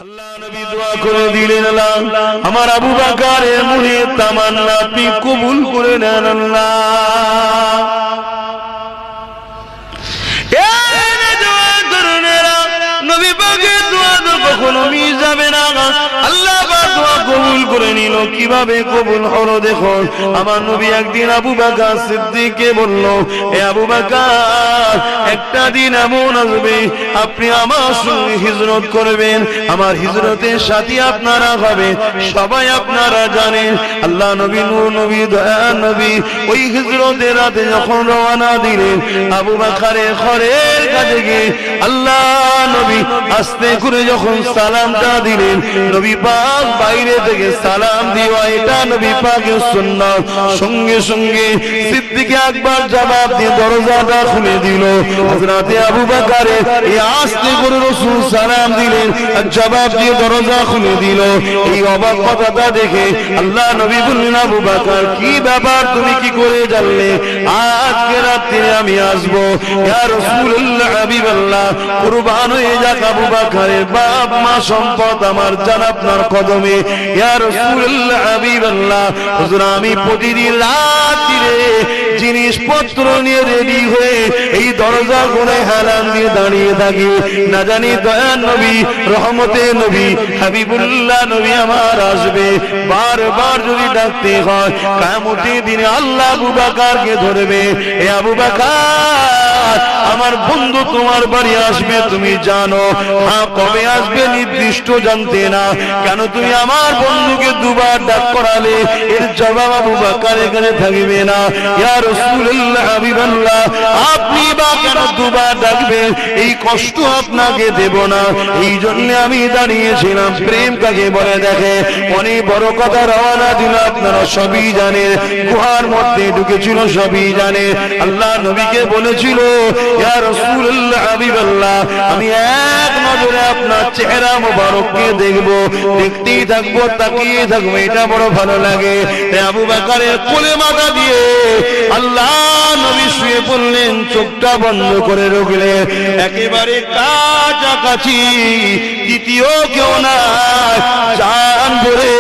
আল্লাহ নবী দোয়া করে দিলেন, আল্লাহ আমার আবু বকরের মনের তামান্না আপনি কবুল করে নেন। আল্লাহ নবী পাকের দোয়া তো কখনো মিস যাবে না। আল্লাহ পাক দোয়া কবুল করে নিল। কিভাবে কবুল হলো দেখো। আমার নবী একদিন আবু বকর সিদ্দিককে বলল, এ আবু বকর, একটা দিন এমন আসবে আপনি আমার সঙ্গে হিজরত করবেন, আমার হিজরতের সাথী আপনারা হবে, সবাই আপনারা জানেন। আল্লাহ নবী নূর নবী দয়ার নবী ওই হিজরতের রাতে যখন রওনা দিলেন, আবু বকরের ঘরের কাছে গিয়ে আল্লাহ নবী আস্তে করে যখন সালামটা দিলেন, নবী পাক বাইরে থেকে সালাম দেওয়া এটা নবী পাকের সুন্নাত। সঙ্গে সঙ্গে সিদ্দিক আকবর জবাব দিয়ে দরজাটা খুলে দিল। হযরত আবু বকর এই আস্তে করে রাসূল সালাম দিলেন আর জবাব দিয়ে দরজা খুলে দিল। এই অবাক কথাটা দেখে আল্লাহ নবী বললেন, আবু বকর কি ব্যাপার, তুমি কি করে জানলে আজকে রাতে আমি আসবো? ইয়া রাসূলুল্লাহ, হাবিবাল্লাহ, কুরবান হয়ে যাক আবু বকরের বাপ মা সম্পদ আমার জান আপনার কদমে। ইয়া রাসূলুল্লাহ, হাবিবাল্লাহ, হুজুর আমি প্রতিদিন রাতে জিনিসপত্র নিয়ে রেডি হয়ে এই দরজা কোণে হেলান দিয়ে দাঁড়িয়ে থাকি, না জানি দয়ার নবী রহমতের নবী হাবিবুল্লাহ নবী আমার আসবে। বারবার যদি ডাকতে হয় কিয়ামতের দিনে আল্লাহ আবু বকরকে ধরবে, এ আবু বকর আমার বন্ধু তোমার বাড়ি আসবে, তুমি জানো? হ্যাঁ, কবে আসবে নির্দিষ্ট জানতে না, কেন তুমি আমার বন্ধুকে দুবার ডাক করালে এর জবাব আবু বকরের কাছে থাকবে না। ইয়া রাসূলুল্লাহ, হাবিবাল্লাহ, আপনি বা কেন দুবার ডাকবেন? এই কষ্ট আপনাকে দেব না, এই জন্য আমি দাঁড়িয়েছিলাম। প্রেম কাকে বলে দেখে, অনেক বড় কথা রওনা দিল, আপনারা সবই জানেন। গুহার মধ্যে ঢুকেছিল, সবই জানে। আল্লাহ নবীকে বলেছিল, ইয়া রাসূলুল্লাহ, হাবিবাল্লাহ, আমি এক নজরে আপনার চেহারা মোবারককে দেখব, দেখতেই থাকবো, তাকিয়ে থাকবো, এটা বড় ভালো লাগে। তাই আবু বকরের কোলে মাথা দিয়ে আল্লাহ নবী শুয়ে পড়লেন, চোখটা বন্ধ করে রাখলেন। একেবারে কাছাকাছি দ্বিতীয় কেউ না, জান ভরে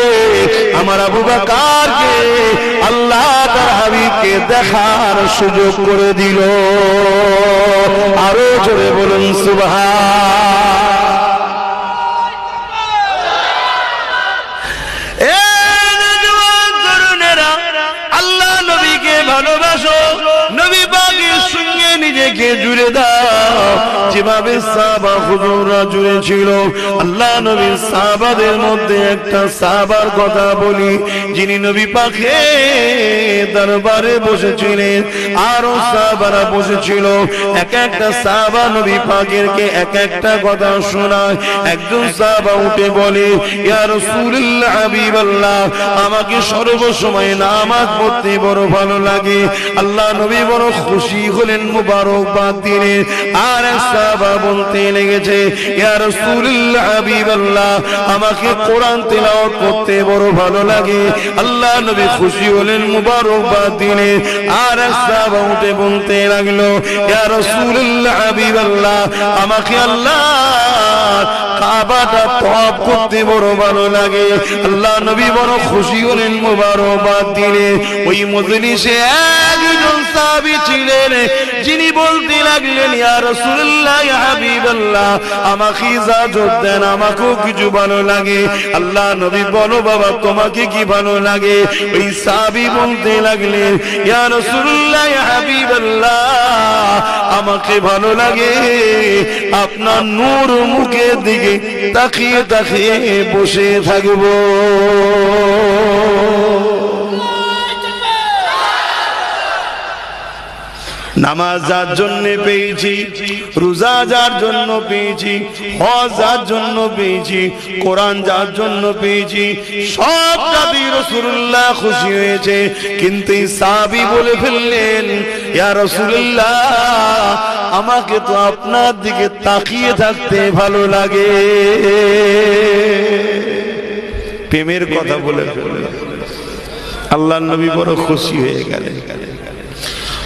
আমার আবু বকরকে আল্লাহ তার হাবিবকে দেখার সুযোগ করে দিল। আরো জোরে বলুন সুবহান। আল্লাহ নবীকে ভালোবাসো, নবী পাকের সঙ্গে নিজেকে জুড়ে দাও, যেভাবে সাহাবা হুজুররা জুড়ে ছিল। আল্লাহ নবীর সাহাবাদের মধ্যে একটা সাহাবার কথা বলি, যিনি নবী পাকের দরবারে বসেছিলেন, আরো সাহাবারা বসেছিল। এক একটা সাহাবা নবী পাকেরকে এক একটা কথা শোনায়। একজন সাহাবা উঠে বলে, ইয়া রাসূলুল্লাহ, হাবিবাল্লাহ, আমাকে সর্বসময় নামাজ পড়তে বড় ভালো লাগে। আল্লাহ নবী বড় খুশি হলেন, মুবারকবাদ দিলেন। আর এক সাহাবা বলতে লেগেছে, ইয়া রাসূলুল্লাহ, হাবিবাল্লাহ, আমাকে কোরআন তেলাওয়াত করতে বড় ভালো লাগে। আল্লাহ নবী খুশি হলেন, মুবারকবাদ দিলেন। আর এক সাহাবা উঠে বলতে লাগলো, ইয়া রাসূলুল্লাহ, হাবিবাল্লাহ, আমাকে আল্লাহ কাবাটা তওয়াফ করতে বড় ভালো লাগে। আল্লাহ নবী বড় খুশি হলেন, মুবারকবাদ দিলেন। ওই মজলিসে একজন সাহাবী ছিলেন, যিনি বলতে লাগলেন, ইয়া রাসূলুল্লাহ, ইয়া হাবিবাল্লাহ, আমাকে ইজাজত দেন, আমাকেও কিছু ভালো লাগে। আল্লাহ নবী বলো বাবা, তোমাকে কি ভালো লাগে? ওই সাহাবী বলতে লাগলেন, ইয়া রাসূলুল্লাহ, ইয়া হাবিবাল্লাহ, আমাকে ভালো লাগে আপনার নূর মুখের দিকে তাকিয়ে তাকিয়ে বসে থাকবো। নামাজ যার জন্য পেয়েছি, রোজা যার জন্য পেয়েছি, হজ যার জন্য পেয়েছি, কোরআন যার জন্য পেয়েছি, সবটাতে রাসূলুল্লাহ খুশি হয়েছে। কিন্তু এই সাহাবী বলে ফেললেন, ইয়া রাসূলুল্লাহ, আমাকে তো আপনার দিকে তাকিয়ে থাকতে ভালো লাগে। প্রেমের কথা বলে ফেললেন। আল্লাহর নবী বড় খুশি হয়ে গেলেন।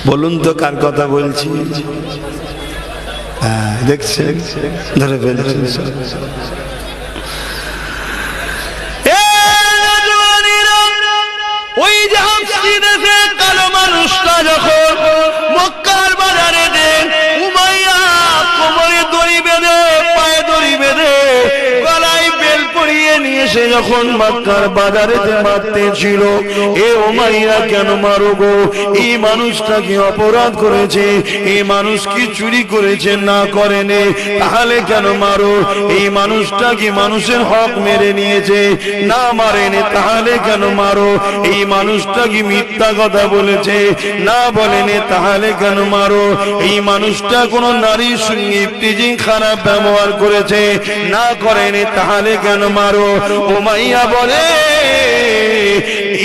বলুন তো কার কথা বলছি? দেখছেন, ধরে ফেলছেন। করিয়ে নিয়ে এসে যখন মক্কার বাজারেতে মারতে ছিল, এ উমাইয়া কেন মারো গো? এই মানুষটা কি অপরাধ করেছে? এই মানুষ কি চুরি করেছে? না করেনি, তাহলে কেন মারো? এই মানুষটা কি মানুষের হক মেরে নিয়েছে? না মারেনি, তাহলে কেন মারো? এই মানুষটা কি মিথ্যা কথা বলেছে? না বলেনি, তাহলে কেন মারো? এই মানুষটা কোন নারীর সঙ্গে ইফতিজিং খারাপ ব্যবহার করেছে? না করেনি, তাহলে কেন মারো? উমাইয়া বলে,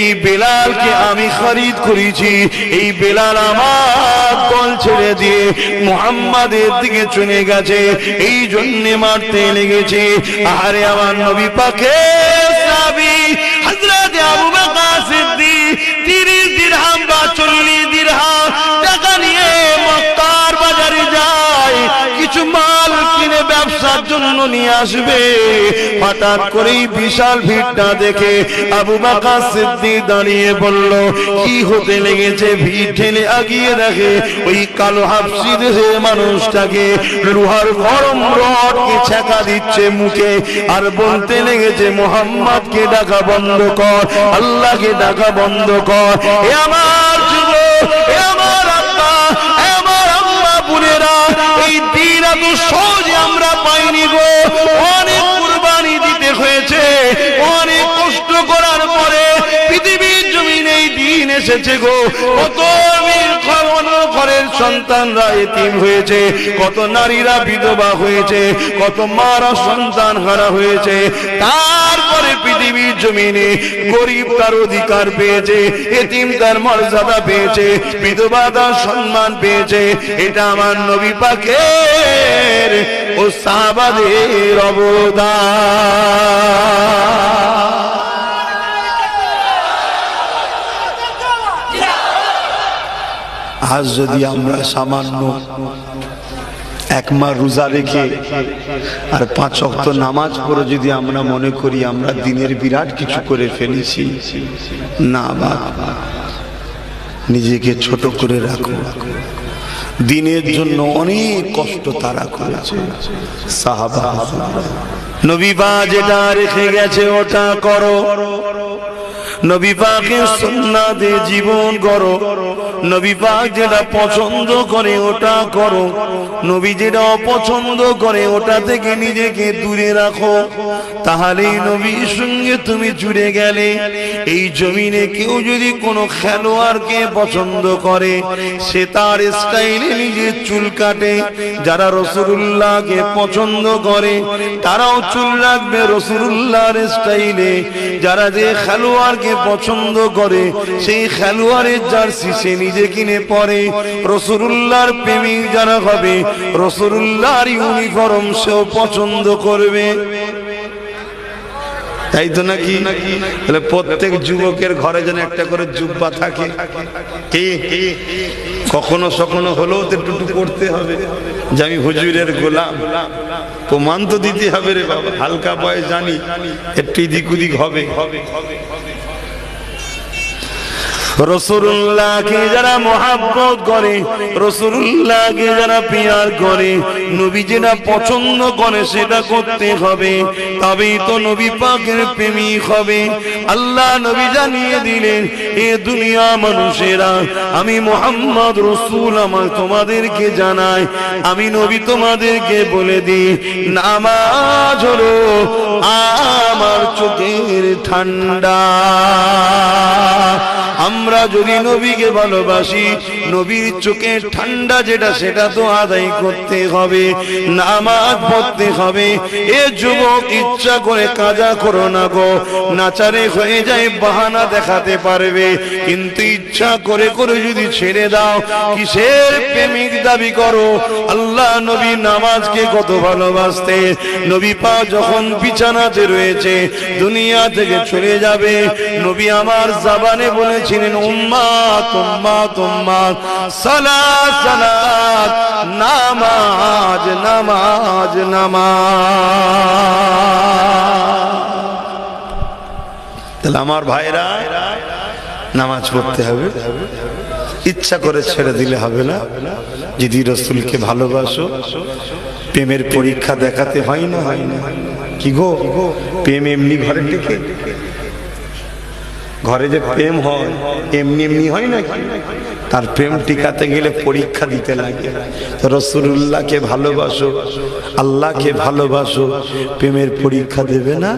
এই বেলালকে আমি খরিদ করেছি, এই বেলাল আমার দল ছেড়ে দিয়ে মুহাম্মাদের দিকে চলে গেছে, এই জন্য মারতে লেগেছে। আরে আমার নবী পাকের সাহাবী হযরত আবু বকর সিদ্দিক 30 দিরহাম বা 40 দিরহাম টাকা নিয়ে মক্কার বাজারে যায়, কিছু মাল কিনে ব্যবসার জন্য নিয়ে আসবে। হঠাৎ করেই বিশাল ভিড়টা দেখে আবু বকর সিদ্দিক দাঁড়িয়ে বলল, কি হতে লেগেছে? ভিড় ঠেলে আগিয়ে দেখে ওই কালো হাবশি দেশের মানুষটাকে লোহার গরম রডকে ছেঁকা দিচ্ছে মুখে, আর বলতে লেগেছে, মুহাম্মদকে ডাকা বন্ধ কর, আল্লাহকে ডাকা বন্ধ কর। এ আমার যুবক, এ আমার আব্বা, এ আমার আম্মা বোনেরা, এই দিন এত সহজে আমরা পাইনি গো। অনেক কুরবানি দিতে হয়েছে, অনেক কষ্ট করার পরে পৃথিবীর জমিনে এই দিন এসেছে গো। কত ঘরের সন্তানরা এতিম হয়েছে, কত নারীরা বিধবা হয়েছে, কত মারা সন্তান হারা হয়েছে। তারপরে পৃথিবীর জমিনে গরিব তার অধিকার পেয়েছে, এতিম তার মর্যাদা পেয়েছে, বিধবা তার সম্মান পেয়েছে। এটা আমার নবী পাকের ও সাহাবাদের অবদান। আজ যদি আমরা সামান্য এক মাস রোজা রেখে আর 5 ওয়াক্ত নামাজ পড়ে যদি আমরা মনে করি আমরা দিনের বিরাট কিছু করে ফেলেছি, না বাবা, নিজেকে ছোট করে রাখো। দিনের জন্য অনেক কষ্ট তারা করেছে সাহাবা। নবী পাক যেটা রেখে গেছে ওটা করো, নবী পাকের সুন্নাতে জীবন গড়ো, নবী পাক যেটা পছন্দ করে ওটা করো, নবী যেটা অপছন্দ করে ওটা থেকে নিজেকে দূরে রাখো, তাহলেই নবীর সঙ্গে তুমি জুড়ে গেলে। এই জমিনে কেউ যদি কোনো খেলোয়াড়কে পছন্দ করে, সে তার স্টাইলে নিজের চুল কাটে। যারা রাসূলুল্লাহকে পছন্দ করে তারাও চুল রাখবে রাসূলুল্লাহর স্টাইলে। যারা যে খেলোয়াড়কে পছন্দ করে সেই খেলোয়াড়ের জার্সি সে নিজে কিনে পরে। রাসূলুল্লাহর প্রেমিক যারা হবে রাসূলুল্লাহর ইউনিফর্ম সেও পছন্দ করবে, তাই তো নাকি? তাহলে প্রত্যেক যুবকের ঘরে যেন একটা করে জুব্বা থাকে, কি কখনো সখনো হলেও তো একটু করতে হবে যে আমি হুজুরের গোলাম। প্রমাণ তো দিতে হবে রে বাবা, হালকা বয়স জানি একটু এদিক ওদিক হবে। রাসূলুল্লাহকে যারা মহব্বত করে, রাসূলুল্লাহকে যারা প্যার করে, নবী যেটা পছন্দ করে সেটা করতে হবে, তবেই তো নবী পাকের প্রেমিক হবে। আল্লাহ নবী জানিয়ে দিলেন, এ দুনিয়া মানুষেরা, আমি মুহাম্মদ রাসূল আমার তোমাদেরকে জানাই, আমি নবী তোমাদেরকে বলে দিই, নামাজ হলো আমার চোখের ঠান্ডা। আমরা যদি নবীকে ভালোবাসি, নবীর চোখের ঠান্ডা যেটা সেটা তো আদায় করতে হবে, নামাজ পড়তে হবে। এ যুবক, ইচ্ছা করে কাজা করো না গো, নাচারে হয়ে যায় বাহানা দেখাতে পারবে, কিন্তু ইচ্ছা করে করে যদি ছেড়ে দাও, কিসের প্রেমিক দাবি করো? আল্লাহ নবী নামাজকে কত ভালোবাসতে। নবী পাক যখন বিছানাতে রয়েছে, দুনিয়া থেকে চলে যাবে, নবী আমার জবানে বলেছিলেন, উম্মাত উম্মাত উম্মাত, সালাত সালাত, নামাজ নামাজ নামাজ। তাহলে আমার ভাইরা, নামাজ পড়তে হবে, ইচ্ছা করে ছেড়ে দিলে হবে না। যদি রাসূলকে ভালোবাসো, প্রেমের পরীক্ষা দেখাতে হয় না, হয় না। কি গো, প্রেম এমনি ঘরে টেকে? ঘরে যে প্রেম হয় এমনি এমনি হয় না, তার প্রেম টিকাতে গেলে পরীক্ষা দিতে লাগে। তো রাসূলুল্লাহকে ভালোবাসো, আল্লাহকে ভালোবাসো, প্রেমের পরীক্ষা দেবে না,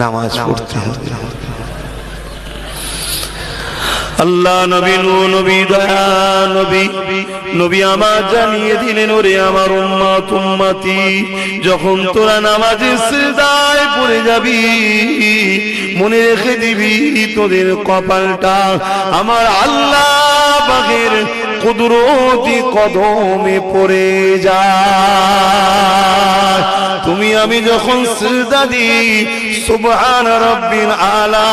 নামাজ পড়তে হবে। আল্লাহ নবী নবী দয়া নবী নবী আমার জানিয়ে দিলেন, ওরে আমার উম্মত উম্মতি, যখন তোরা নামাজে সিজদায় পড়ে যাবি মনে রেখে দিবি তোদের কপালটা আমার আল্লাহ পাকের কুদরতি কদমে পড়ে যায়। তুমি আমি যখন সিজদা দিই সুবহান রাব্বিল আলা,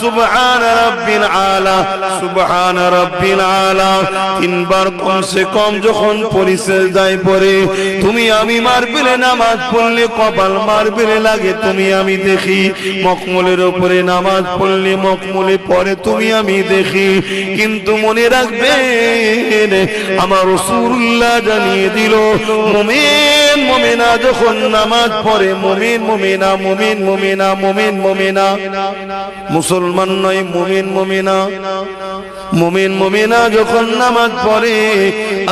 সুবহান রাব্বিল আলা, সুবহান রাব্বিল আলা তিনবার কমসে কম যখন পড়ি সিজদায় পড়ে, তুমি আমি মারবিলে নামাজ পড়লে কপাল মারবিলে লাগে তুমি আমি দেখি, মকমলের উপরে নামাজ পড়লে মকমলে পড়ে তুমি আমি দেখি। কিন্তু মনে রাখবেন আমার রাসূলুল্লাহ জানিয়ে দিল, মুমিন মুমিনা যখন নামাজ পড়ে, মুমিন মুমিনা, মুমিন মুমিনা, মুমিন মুমিনা, মুসলমান নয় মুমিন মুমিনা, মুমিন মুমিনা যখন নামাজ পড়ে,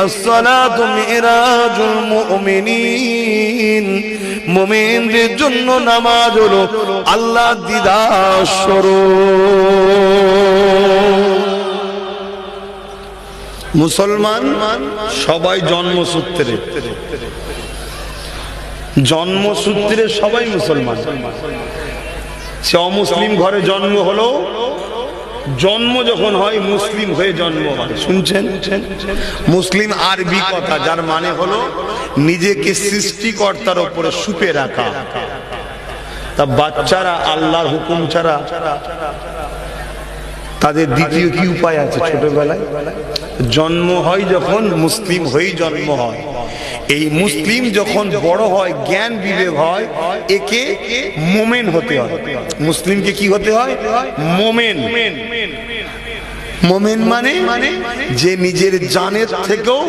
আসসালাতু মিরাজুল মুমিনিন, মুমিনদের জন্য নামাজ হলো আল্লাহ দিদার স্বরূপ। মুসলমান সবাই জন্মসূত্রে, জন্মসূত্রে সবাই মুসলমান। সে অমুসলিম ঘরে জন্ম হলো, জন্ম যখন হয় মুসলিম হয়ে জন্ম হয়। শুনছেন, মুসলিম আরবি কথা, যার মানে হলো নিজেকে সৃষ্টিকর্তার উপরে সুপে রাখা। তা বাচ্চারা আল্লাহর হুকুম ছাড়া তাদের দ্বিতীয় কি উপায় আছে? ছোটবেলায় জন্ম হয় যখন মুসলিম হয়েই জন্ম হয়। এই মুসলিম যখন বড় হয়, জ্ঞান বিবেক হয়, একে মোমেন হতে হয়। মুসলিমকে কি হতে হয়? মোমেন। মোমেন মানে যে নিজের জানের থেকেও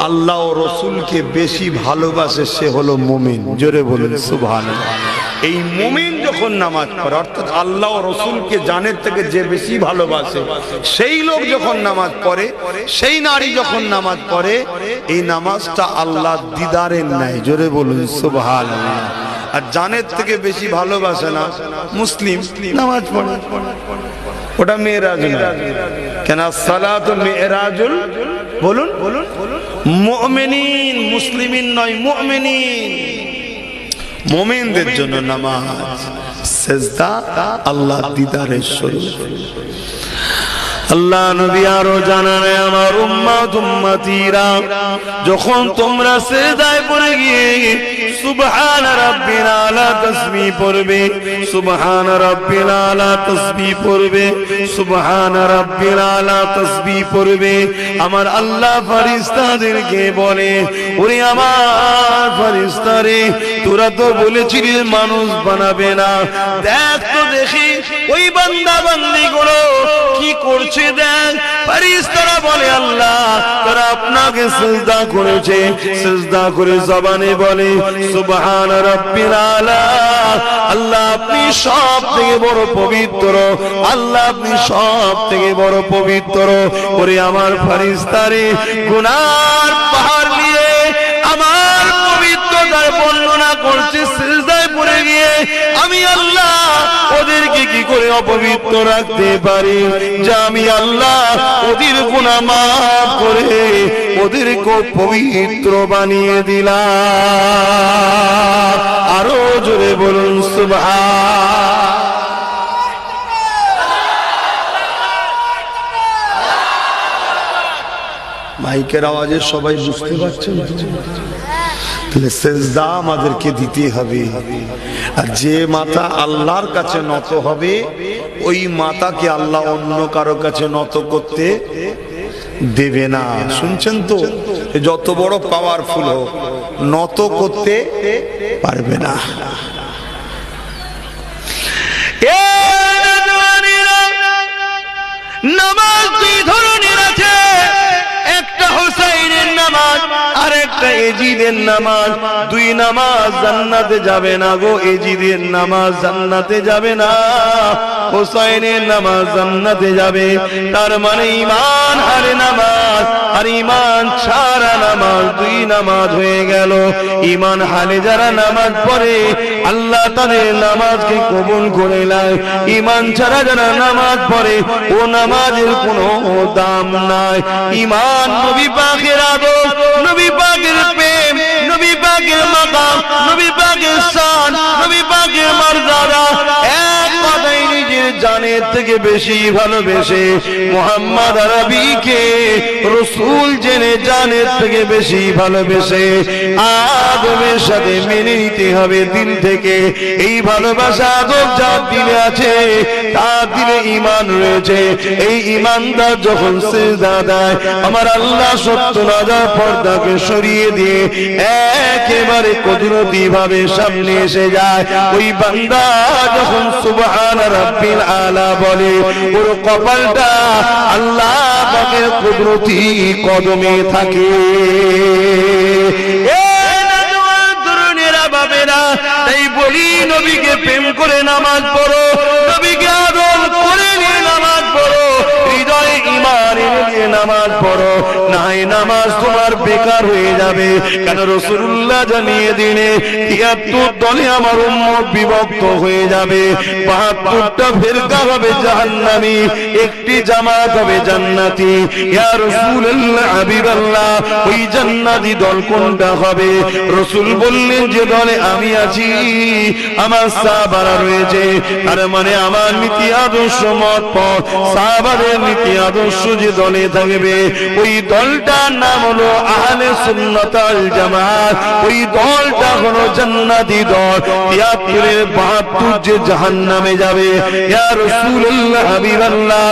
আল্লাহ ও রসুলকে বেশি ভালোবাসে, সে হলো মোমেন। জোরে বলুন সুবহানাল্লাহ। এই মোমেন যখন নামাজ পড়ে, অর্থাৎ আল্লাহ ও রসুলকে জানের থেকে যে বেশি ভালোবাসে, সেই লোক যখন নামাজ পড়ে, সেই নারী যখন নামাজ পড়ে, এই নামাজটা আল্লাহ দিদারের নাই। জোরে বলুন সুবহানাল্লাহ। আর জানের থেকে বেশি ভালোবাসে না মুসলিম, নামাজ পড়ে, ওটা মেরাজ না। কেন? সালাতু মিরাজুল, বলুন মুমিনিন, মুসলিমিন নয় মুমিনিন। মুমিনদের জন্য নামাজ, সিজদা আল্লাহ দিদারের স্বরূপ। আল্লাহ নবী আরো জানানে, আমার উম্মত উম্মতিরা, যখন তোমরা সিজদায় পড়ে গিয়ে সুবহান রাব্বিল আলা তাসবিহ পড়বে, সুবহান রাব্বিল আলা তাসবিহ পড়বে, সুবহান রাব্বিল আলা তাসবিহ পড়বে, আমার আল্লাহ ফেরেশতাদেরকে বলে, ওরে আমার ফেরেশতারে, তোরা তো বলেছিলি মানুষ বানাবে না, দেখ তো দেখি ওই বান্দা বান্দিগুলো কি করছে দেখ। ফেরেশতারা বলে, আল্লাহ তারা আপনাকে সিজদা করেছে। সিজদা করে জবানে বলে সুবহান রাব্বিল আলা, আল্লাহ আপনি সব থেকে বড় পবিত্র, আল্লাহ আপনি সব থেকে বড় পবিত্র। ওরে আমার ফেরেশতারে, গুনার পাহাড় নিয়ে আমার পবিত্রতার বর্ণনা করছে সিজদায় পড়ে গিয়ে, আমি আল্লাহ ওদেরকে কি করে অপবিত্র রাখতে পারি, যে আমি আল্লাহ ওদের গুনাহ মাফ করে ওদেরকে পবিত্র বানিয়ে দিলাম। আরো জোরে বলুন সুবহান। মাইকের আওয়াজে সবাই বুঝতে পারছেন? সিজদা আমাদেরকে দিতে হবে। আর যে মাথা আল্লাহর কাছে নত হবে, ওই মাথাকে আল্লাহ অন্য কারো কাছে নত করতে দেবে না। শুনছেন তো? যত বড় পাওয়ারফুল হোক, নত করতে পারবে না। নামাজ দুই ধরনের আছে, একটা হুসাইনের নামাজ আর একটা একটা এজিদের নামাজ, দুই নামাজ জান্নাতে যাবে না গো, এজিদের নামাজ জান্নাতে যাবে না, হোসাইনের নামাজ জান্নাতে যাবে। তার মানে ঈমান আর নামাজ আর ঈমান ছাড়া নামাজ দুই নামাজ হয়ে গেল। ঈমান হালে যারা নামাজ পড়ে আল্লাহ তাদের নামাজকে কবুল করে নেয়, ঈমান ছাড়া যারা নামাজ পড়ে ও নামাজের কোনো দাম নাই। ঈমান নবী পাকের আদব, নবী পাকের প্রেম, নবী পাকের মাকাম, নবী পাকের শান, নবী পাকের মর্যাদা, এক কথায় নিজের জানের থেকে বেশি ভালোবেসে মুহাম্মদ আরবিকে রাসূল জেনে জানের থেকে বেশি ভালোবেসে আদবের সাথে মেনে নিতে হবে দিল থেকে। এই ভালোবাসা আদব যার দিলে আছে তার দিলে ঈমান রয়েছে। এই ঈমানদার যখন সিজদা দেয় আমার আল্লাহ ৭০,০০০ পর্দাকে সরিয়ে দিয়ে একেবারে কুদরতি ভাবে সামনে এসে যায়। ওই বান্দা যখন সুবহান রাব্বিল আলা বলে ওর কপালটা আল্লাহ পাকের কুদরতি কদমে থাকে। তাই বলি নবীকে প্রেম করে নামাজ পড়ো, নবীকে আদর করে নিয়ে নামাজ পড়ো, হৃদয়ে ঈমান এনে নামাজ পড়ো, নাই নামাজ তোমার বেকার হয়ে যাবে। কেন রাসূলুল্লাহ জানিয়ে দিলে ৭৩ দলে আমার উম্মত বিভক্ত হয়ে যাবে, ৭২টা ফিরকা হবে জাহান্নামী, একটি জামাত হবে জান্নাতি। ইয়া রাসূলুল্লাহ হাবিবাল্লাহ ওই জান্নাতি দল কোনটা হবে? রাসূল বললেন যে দলে আমি আছি আমার সাহাবারা রয়েছে, তার মানে আমার নীতি আদর্শ মত পথ সাহাবাদের নীতি আদর্শ যে দলে থাকবে ওই দলটার নাম হলো আহলে সুন্নাত ওয়াল জামাত। ওই দলটা হলো জান্নাতি দল। ৭৩-এর ৭২ যে জাহান্নামে যাবে। ইয়া রাসূলুল্লাহ হাবিবাল্লাহ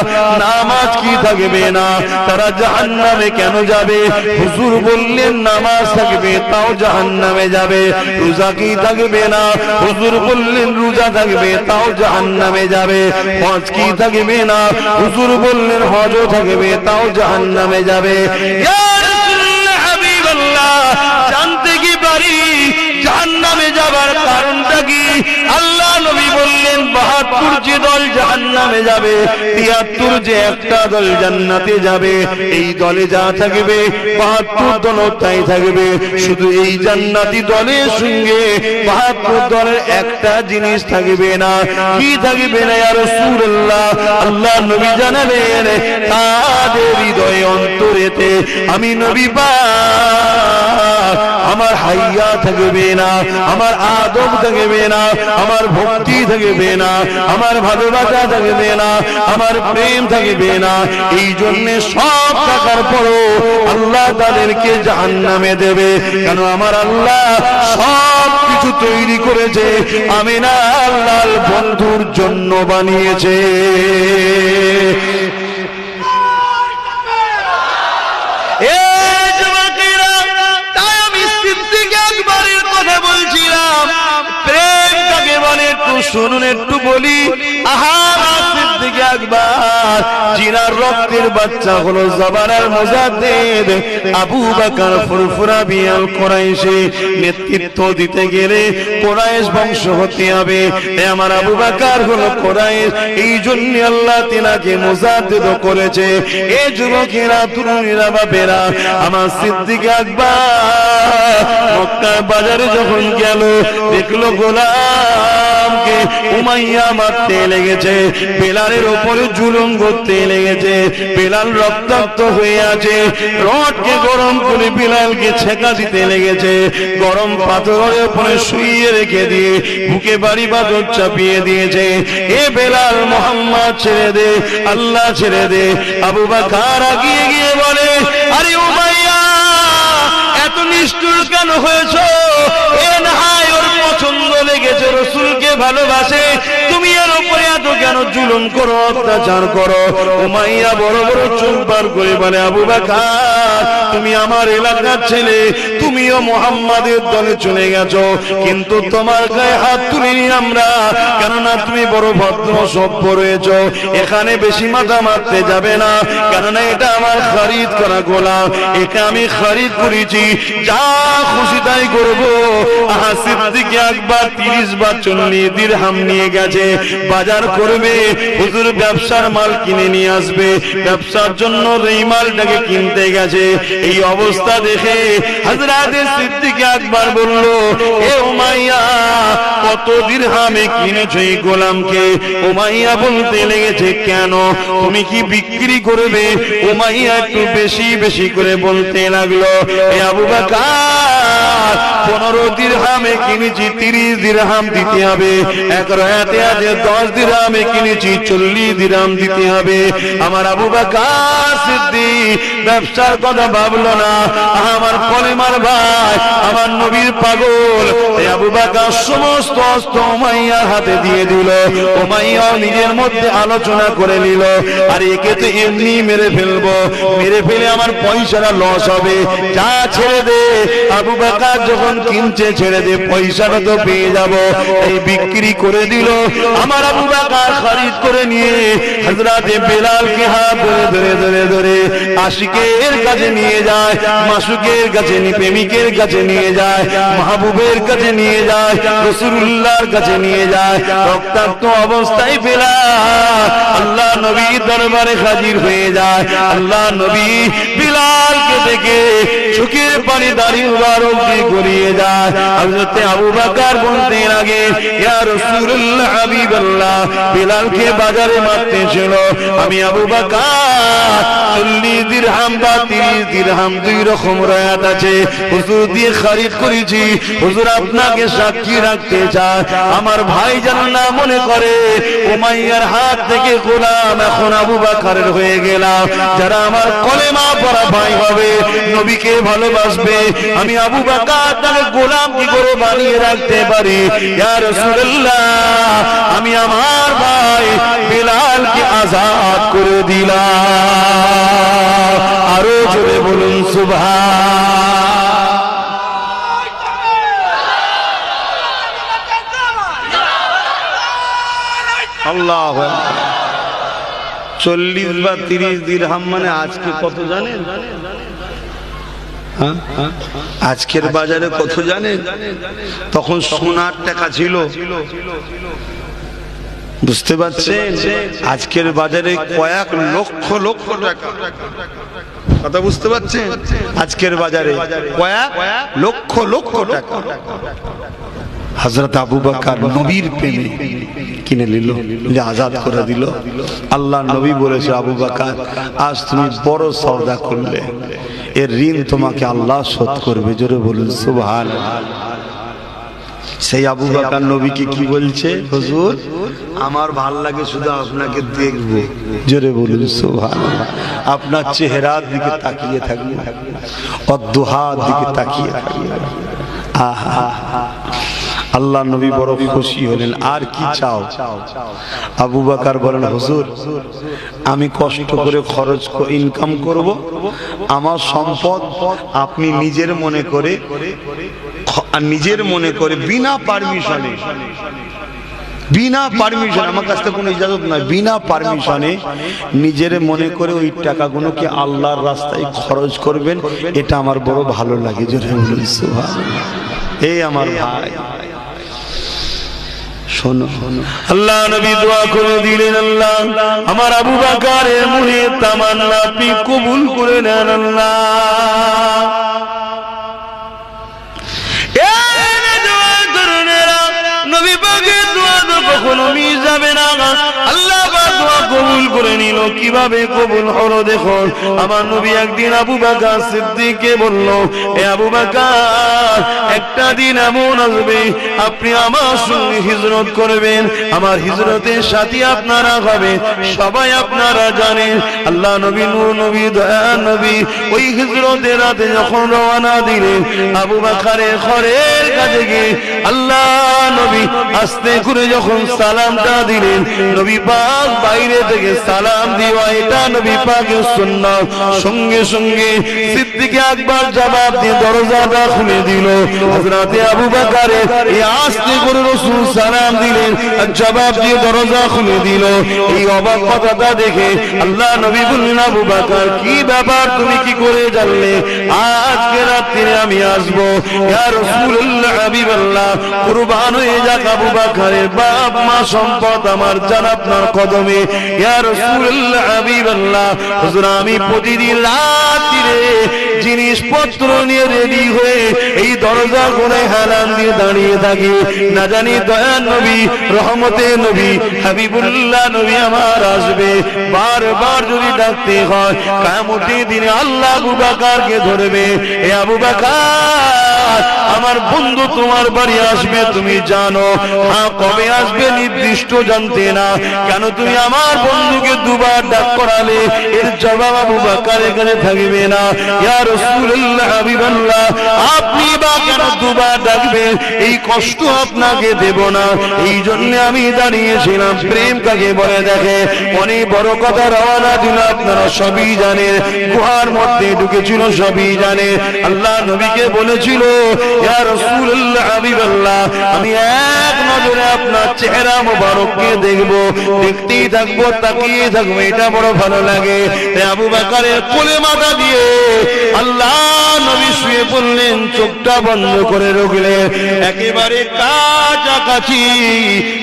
নামাজ কি থাকবে না, তারা জাহান্নামে কেন যাবে? হুজুর বললেন নামাজ থাকবে তাও জাহান্নামে যাবে। রোজা কি থাকবে না? হুজুর বললেন রোজা থাকবে তাও জাহান্নামে যাবে। হজ কি থাকবে না? হুজুর বললেন হজও থাকবে তাও জাহান্নামে যাবে। ইয়া রাসূলুল্লাহ হাবিবাল্লাহ জানতে কি পারি জাহান্নামে যাবার কারণটা কি? আল্লাহ নবী বললেন ৭২ যে দল জাহান্নামে যাবে, ৭৩ যে একটা দল জান্নাতে যাবে। এই দলে যা থাকবে ৭২ দল তাই থাকবে। শুধু এই জান্নাতি দলের সঙ্গে ৭২ দলের একটা জিনিস থাকবে না। কি থাকবে না ইয়া রাসূলুল্লাহ? আল্লাহ নবী জানালেন তাদের হৃদয়ে অন্তরেতে আমি নবী পাক আমার হাইয়া থাকবে না, আমার আদব থাকবে না, আমার ভক্তি থাকবে না, আমার ভালোবাসা থাকবে না, আমার প্রেম থাকবে না। এই জন্য সব টাকার পরও আল্লাহ তাদেরকে জাহান্নামে দেবে। কেন আমার আল্লাহ সব কিছু তৈরি করেছে আমিনা আল্লাহর বন্ধুর জন্য বানিয়েছে। শুনুন একটু বলি, সিদ্দিক আকবর জিনার রক্তের বাচ্চা হলো জবানার মুজাদ্দিদ আবু বকর ফুরফুরা বিয়াল কুরাইশি। নেতৃত্ব দিতে গেলে কুরাইশ বংশ হতে হবে। আমার আবু বকর হলো কুরাইশ, এই জন্য আল্লাহ তিনাকে মুজাদ্দিদ করেছে। এই যুবকেরা তরুণীরা বাপেরা আমার সিদ্দিক আকবর মক্কা বাজারে যখন গেল দেখলো গোলামকে উমাইয়া মারতে লেগেছে, বেলালের উপরে জুলুম করতে লেগেছে। বেলাল রক্তাক্ত হয়ে আছে, রডকে গরম করে বেলালকে ছেঁকা দিতে লেগেছে। গরম পাথরের উপরে শুইয়ে রেখে দিয়ে বুকে বাড়ি বাদর চাপিয়ে দিয়েছে। এ বেলাল মোহাম্মদ ছেড়ে দে, আল্লাহ ছেড়ে দে। আবু বকর এগিয়ে গিয়ে বলে আরে উমাইয়া এত নিষ্ঠুর কেন হয়েছো? এ না হয় ওর পছন্দ লেগেছে, রাসূলকে ভালোবাসে, তুমি এর উপরে এত কেন জুলুম করো, অত্যাচার করো? উমাইয়া বড় বড় চোখ বার করে বলে আবু বকর তুমি আমার এলাকার ছেলে, তুমিও মুহাম্মাদের দলে চলে গেছো, কিন্তু তোমার গায়ে হাত তুলিনি আমরা, কেননা তুমি বড় ভদ্র সভ্য রয়েছো, এখানে বেশি মাথা মারতে যাবে না, কেননা এটা আমার খরিদ করা গোলাম, এটা আমি খরিদ করেছি, যা খুশি তাই করবো। সিদ্দিক আকবর 30 বা 40 দিরহাম নিয়ে গেছে, বাজার করবে, হুজুর ব্যবসার মাল কিনে নিয়ে আসবে, ব্যবসার জন্য এই মালটাকে কিনতে গেছে। এই অবস্থা দেখে হযরত সিদ্দিক আকবর বলল, এ উমাইয়া, কত দিরহামে কিনেছো এই গোলামকে? উমাইয়া বলতে লেগেছে, কেন, তুমি কি বিক্রি করবে? উমাইয়া একটু বেশি বেশি করে বলতে লাগলো, এ আবু বকর, 15 দিরহামে কিনেছি, 30 দিরহাম দিতে হবে। এক রাতে আছে 10 দিরহামে কিনেছি, 40 দিরহাম দিতে হবে। আমার আবু বকর সিদ্দিক ব্যবসার কথা ভাবলো না, আমার কলেমার ভাই, আমার নবীর পাগল, এই আবু বকর সমস্ত অস্ত্র উমাইয়ার হাতে দিয়ে দিল। উমাইয়া নিজের মধ্যে আলোচনা করে নিল, আর একে তো এমনি মেরে ফেলবো, মেরে ফেলে আমার পয়সাটা লস হবে, যা ছেড়ে দে। আবু বকর যখন কিনছে, ছেড়ে দে, পয়সাটা তো পেয়ে যাব। এই বিক্রি করে দিল। আমার আবু বকর খরিদ করে নিয়ে হযরত বেলালকে হাত ধরে ধরে ধরে ধরে আশিকের কাছে নিয়ে যায়, মাসুকের কাছে, প্রেমিকের কাছে নিয়ে যায়, মাহবুবের কাছে নিয়ে যায়, রাসূলুল্লাহর কাছে নিয়ে যায়। রক্তাক্ত অবস্থায় বেলাল আল্লাহ নবীর দরবারে হাজির হয়ে যায়। আল্লাহ নবী বিলালকে দেখে চোখের পানি দাঁড়িয়ে মুবারক দিয়ে গড়িয়ে যায়। হযরত আবু বকর বলতে লাগে, ইয়া রাসূলুল্লাহ, হাবিবাল্লাহ, বিলালকে বাজারে মারতে ছিল, আমি আবু বকর 40 দিরহাম বা 30 দিরহাম, 2 রকম রায়াত আছে, হুজুর দিয়ে খরিদ করেছি। হুজুর আপনাকে সাক্ষী রাখতে চায়, আমার ভাই যেন না মনে করে উমাইয়ার হাত থেকে গোলাম এখন আবু বকরের হয়ে গেলাম। যারা আমার কলেমা পড়া ভাই হবে, নবীকে ভালোবাসবে, আমি আবু বকর তাকে গোলাম কি করে বানিয়ে রাখতে পারি? ইয়া রাসূলুল্লাহ, আমি আমার ভাই বিলালকে আজাদ করে দিলাম। আরো জোরে বলুন সুবহান। আল্লাহু আকবার। 40 বা 30 দিরহাম মানে আজকে কত জানেন? আজকের বাজারে কত জানেন? তখন সোনার টাকা ছিল, বুঝতে পারছেন? আজকের বাজারে কয়েক লক্ষ লক্ষ টাকা, কথা বুঝতে পারছেন? আজকের বাজারে কয়েক লক্ষ লক্ষ টাকা হযরত আবু বকর নবীর প্রেমে কিনে নিল, যে আজাদ করে দিল। আল্লাহ নবী বলেছে, আবু বকর, আজ তুমি বড় সওদা করলে, এর ঋণ তোমাকে আল্লাহ শোধ করবে। জোরে বলুন সুবহানাল্লাহ। সেই আবু বকর নবীকে কি বলছে, হুজুর, আমার ভাল লাগে শুধু আপনাকে দেখবো। জোরে বলুন সুবহানাল্লাহ। আপনার চেহারার দিকে তাকিয়ে থাকবো, অদ্দুহার দিকে তাকিয়ে থাকবো। আহা, আল্লাহ নবী বড় খুশি হলেন। আর কি চাও? আবু বকর বলেন, হুজুর, আমি কষ্ট করে খরচ ইনকাম করব, আমার সম্পদ আপনি নিজের মনে করে বিনা পারমিশনে, আমার কাছ থেকে কোনো ইজাজত নয়, বিনা পারমিশনে নিজের মনে করে ওই টাকাগুলোকে আল্লাহর রাস্তায় খরচ করবেন, এটা আমার বড় ভালো লাগে। জোরে বলুন সুবহানাল্লাহ। এই আমার ভাই, শোনো, আল্লাহ নবী দোয়া করে দিলেন, আল্লাহ আমার আবু বকরের মনের তামান্না আপনি কবুল করে নেন। আল্লাহ নবী পাকের দোয়া তো কখনো মিস যাবে না। আল্লাহ দোয়া কবুল করে নিল। কিভাবে কবুল হলো দেখুন। আমার নবী একদিন আবু বকর সিদ্দিককে বলল, এ আবু বকর, একটা দিন এমন আসবে আপনি আমার সঙ্গে হিজরত করবেন, আমার হিজরতের সাথী আপনারা হবেন, সবাই আপনারা জানেন। আল্লাহ নবী, নূর নবী, দয়ার নবী ওই হিজরতের রাতে যখন রওনা দিলেন, আবু বকরের ঘরের কাছে গিয়ে আল্লাহ নবী আস্তে করে যখন সালামটা দিলেন, নবী পাক বাইরে থেকে সালাম দেওয়া এটা নবী পাকের সুন্নাত। সঙ্গে সঙ্গে সিদ্দিক আকবর জবাব দিয়ে দরজাটা খুলে দিল। হযরতে আবু বকর এই আস্তে করে রাসূল সালাম দিলেন আর জবাব দিয়ে দরজা খুলে দিল। এই অবাক কথাটা দেখে আল্লাহ নবী বললেন, আবু বকর কি ব্যাপার, তুমি কি করে জানলে আজকে রাত্রে আমি আসব? ইয়া রাসূলুল্লাহ, হাবিবাল্লাহ, কুরবান হয়ে যাক আবু বকরের বাপ মা সম্পদ আমার জান আপনার কদমে। ইয়া রাসূলুল্লাহ, হাবিবাল্লাহ, হুজুর আমি প্রতিদিন রাত্রে জিনিসপত্র নিয়ে রেডি হয়ে এই দরজা কোণে হেলান দিয়ে দাঁড়িয়ে থাকি, না জানি দয়ার নবী, রহমতের নবী, হাবিবুল্লাহ নবী আমার আসবে। বারবার যদি ডাকতে হয় কিয়ামতের দিনে আল্লাহ আবু বকরকে ধরবে, এ আবু বকর আমার বন্ধু তোমার বাড়ি আসবে, তুমি জানো? হ্যাঁ, কবে আসবে নির্দিষ্ট জানতে না, কেন তুমি আমার বন্ধুকে দুবার ডাক করালে এর জবাব আবু বকর এখানে থাকবে না। ইয়া রাসূলুল্লাহ, হাবিবাল্লাহ, আপনি বা কেন দুবার ডাকবেন? এই কষ্ট আপনাকে দেব না, এই জন্য আমি দাঁড়িয়েছিলাম। প্রেম কাকে বলে দেখে, অনেক বড় কথা রওনা দিল, আপনারা সবই জানেন। গুহার মধ্যে ঢুকেছিল, সবই জানে। আল্লাহ নবীকে বলেছিল, ইয়া রাসূলুল্লাহ, হাবিবাল্লাহ, আমি এক নজরে আপনার চেহারা মোবারককে দেখবো, দেখতেই থাকবো, তাকিয়ে থাকবো, এটা বড় ভালো লাগে। আবু বকরের কোলে মাথা দিয়ে আল্লাহ নবী শুয়ে পড়লেন, চোখটা বন্ধ করে রাখলেন। একেবারে কাছাকাছি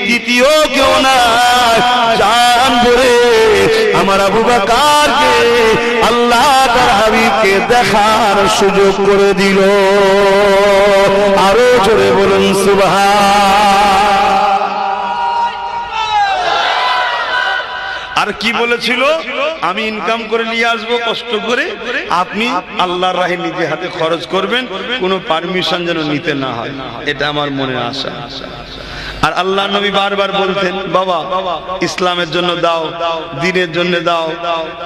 দ্বিতীয় কেউ না, জান ভরে আমার আবু বকরকে আল্লাহ তার হাবিবকে দেখার সুযোগ করে দিল। আরো জোরে বলুন সুবহান। আর কি বলেছিল? আমি ইনকাম করে নিয়ে আসবো কষ্ট করে, আপনি আল্লাহর রাহে নিজে হাতে খরচ করবেন, কোনো পারমিশন যেন নিতে না হয়, এটা আমার মনে আশা। আর আল্লাহ নবী বারবার বলতেন, বাবা ইসলামের জন্য দাও, দ্বীনের জন্য দাও।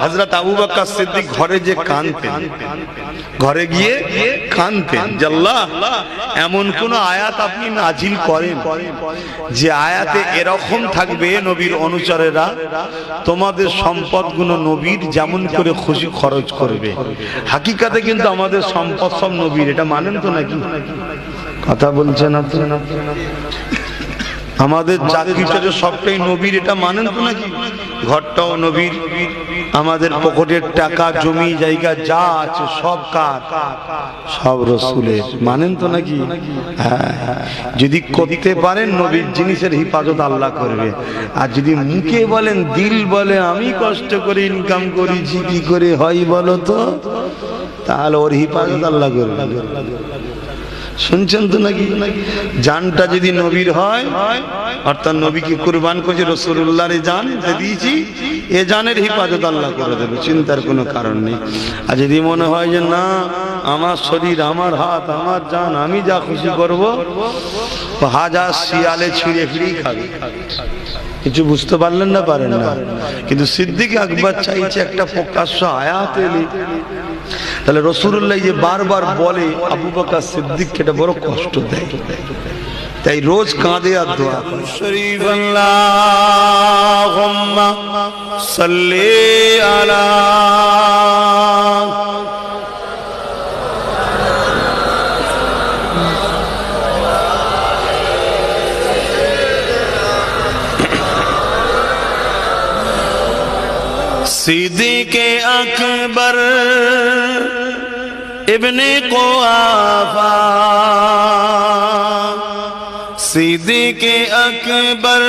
হযরত আবু বকর সিদ্দিক ঘরে যে কাঁদতেন, ঘরে গিয়ে কাঁদতেন যে আল্লাহ এমন কোন আয়াত আপনি নাজিল করেন যে আয়াতে এরকম থাকবে, নবীর অনুচরেরা তোমাদের সম্পদগুলো নবীর যেমন করে খুশি খরচ করবে। হাকিকাতে কিন্তু আমাদের সম্পদ সব নবীর, এটা মানেন তো নাকি? কথা বলছেন আপনারা? আমাদের চাকরিটা সবটাই নবীর, এটা মানেন তো নাকি? ঘরটাও নবীর, আমাদের পকেটের টাকা জমি জায়গা যা আছে সব কার? সব রাসূলের, মানেন তো নাকি? হ্যাঁ, যদি করতে পারেন নবীর জিনিসের হিফাজত আল্লাহ করবে। আর যদি মুখে বলেন, দিল বলে আমি কষ্ট করে ইনকাম করেছি, কি করে হয় বলো তো, তাহলে ওর হিফাজত আল্লাহ করবে। শুনছেন তো নাকি? জানটা যদি নবীর হয়, অর্থাৎ নবীকে কুরবান করেছে, রাসূলুল্লাহর জান দিয়েছি, এ জানের হিফাজত আল্লাহ করে দেবে, চিন্তার কোনো কারণ নেই। আর যদি মনে হয় যে না, আমার শরীর, আমার হাত, আমার জান, আমি যা খুশি করব, হাজার শিয়ালে ছিঁড়ে ফিরেই খাবে। কিছু বুঝতে পারলেন না? পারেন না। কিন্তু সিদ্দিক আকবর চাইছে একটা প্রকাশ্য আয়াত এলে, তাহলে রাসূলুল্লাহ যে বারবার বলে আবু বকর সিদ্দিককে এটা বড় কষ্ট দেয়, তাই রোজ কাঁদে আর দোয়া করে। শরীফ আল্লাহুম্মা সাল্লি আলা সিদ্দিকে আকবর ইবনে কুআফা, সিদ্দিকে আকবর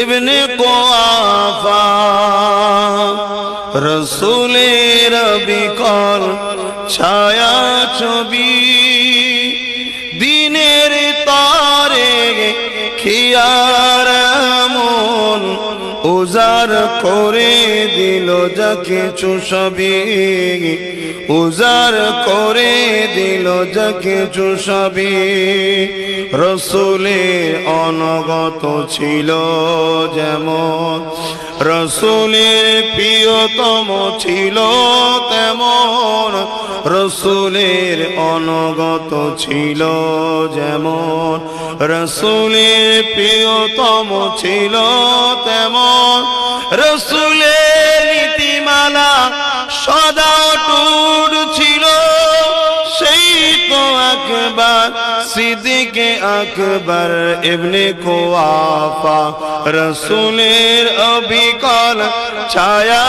ইবনে কুআফা, রাসূলের বিকল ছায়া ছবি, দিনের তারে খিয়ার মন উজার করে দিল যা কিছু সবই, উজার করে দিল যা কিছু সবই। রসুলে অনগত ছিল যেমন রসুলের প্রিয়তম ছিল তেমন, রসুলের অনুগত ছিল যেমন, রসুলের প্রিয়তম ছিল তেমন, রসুলের নীতিমালা সদা অটুট ছিল, সেই তো আকবর সিদ্দিকে আকবর ইবনে কুয়াফা, রসুলের অবিকল ছায়া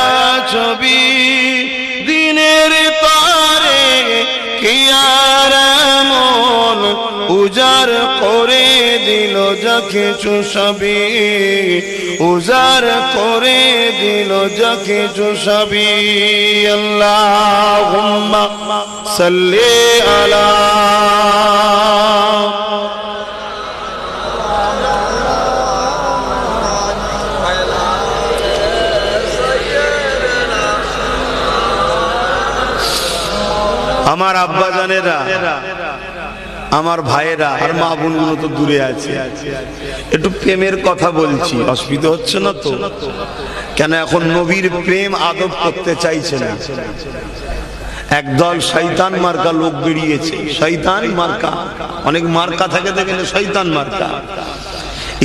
ছবি, দিনের তারে কিয়ার মন উজার করে দিল যা কিছু সবই, উজার করে দিল যা কিছু সবই। আল্লাহুম্মা সাল্লি আলা আমার আব্বা জানেরা, আমার ভাইয়েরা আর মা বোনগুলো তো দূরে আছে, একটু প্রেমের কথা বলছি, অসুবিধা হচ্ছে না তো? কেন এখন নবীর প্রেম আদব করতে চাইছে না। একদল শয়তান মার্কা লোক বেরিয়েছে, শয়তান মার্কা, অনেক মার্কা থাকে দেখেন, শয়তান মার্কা,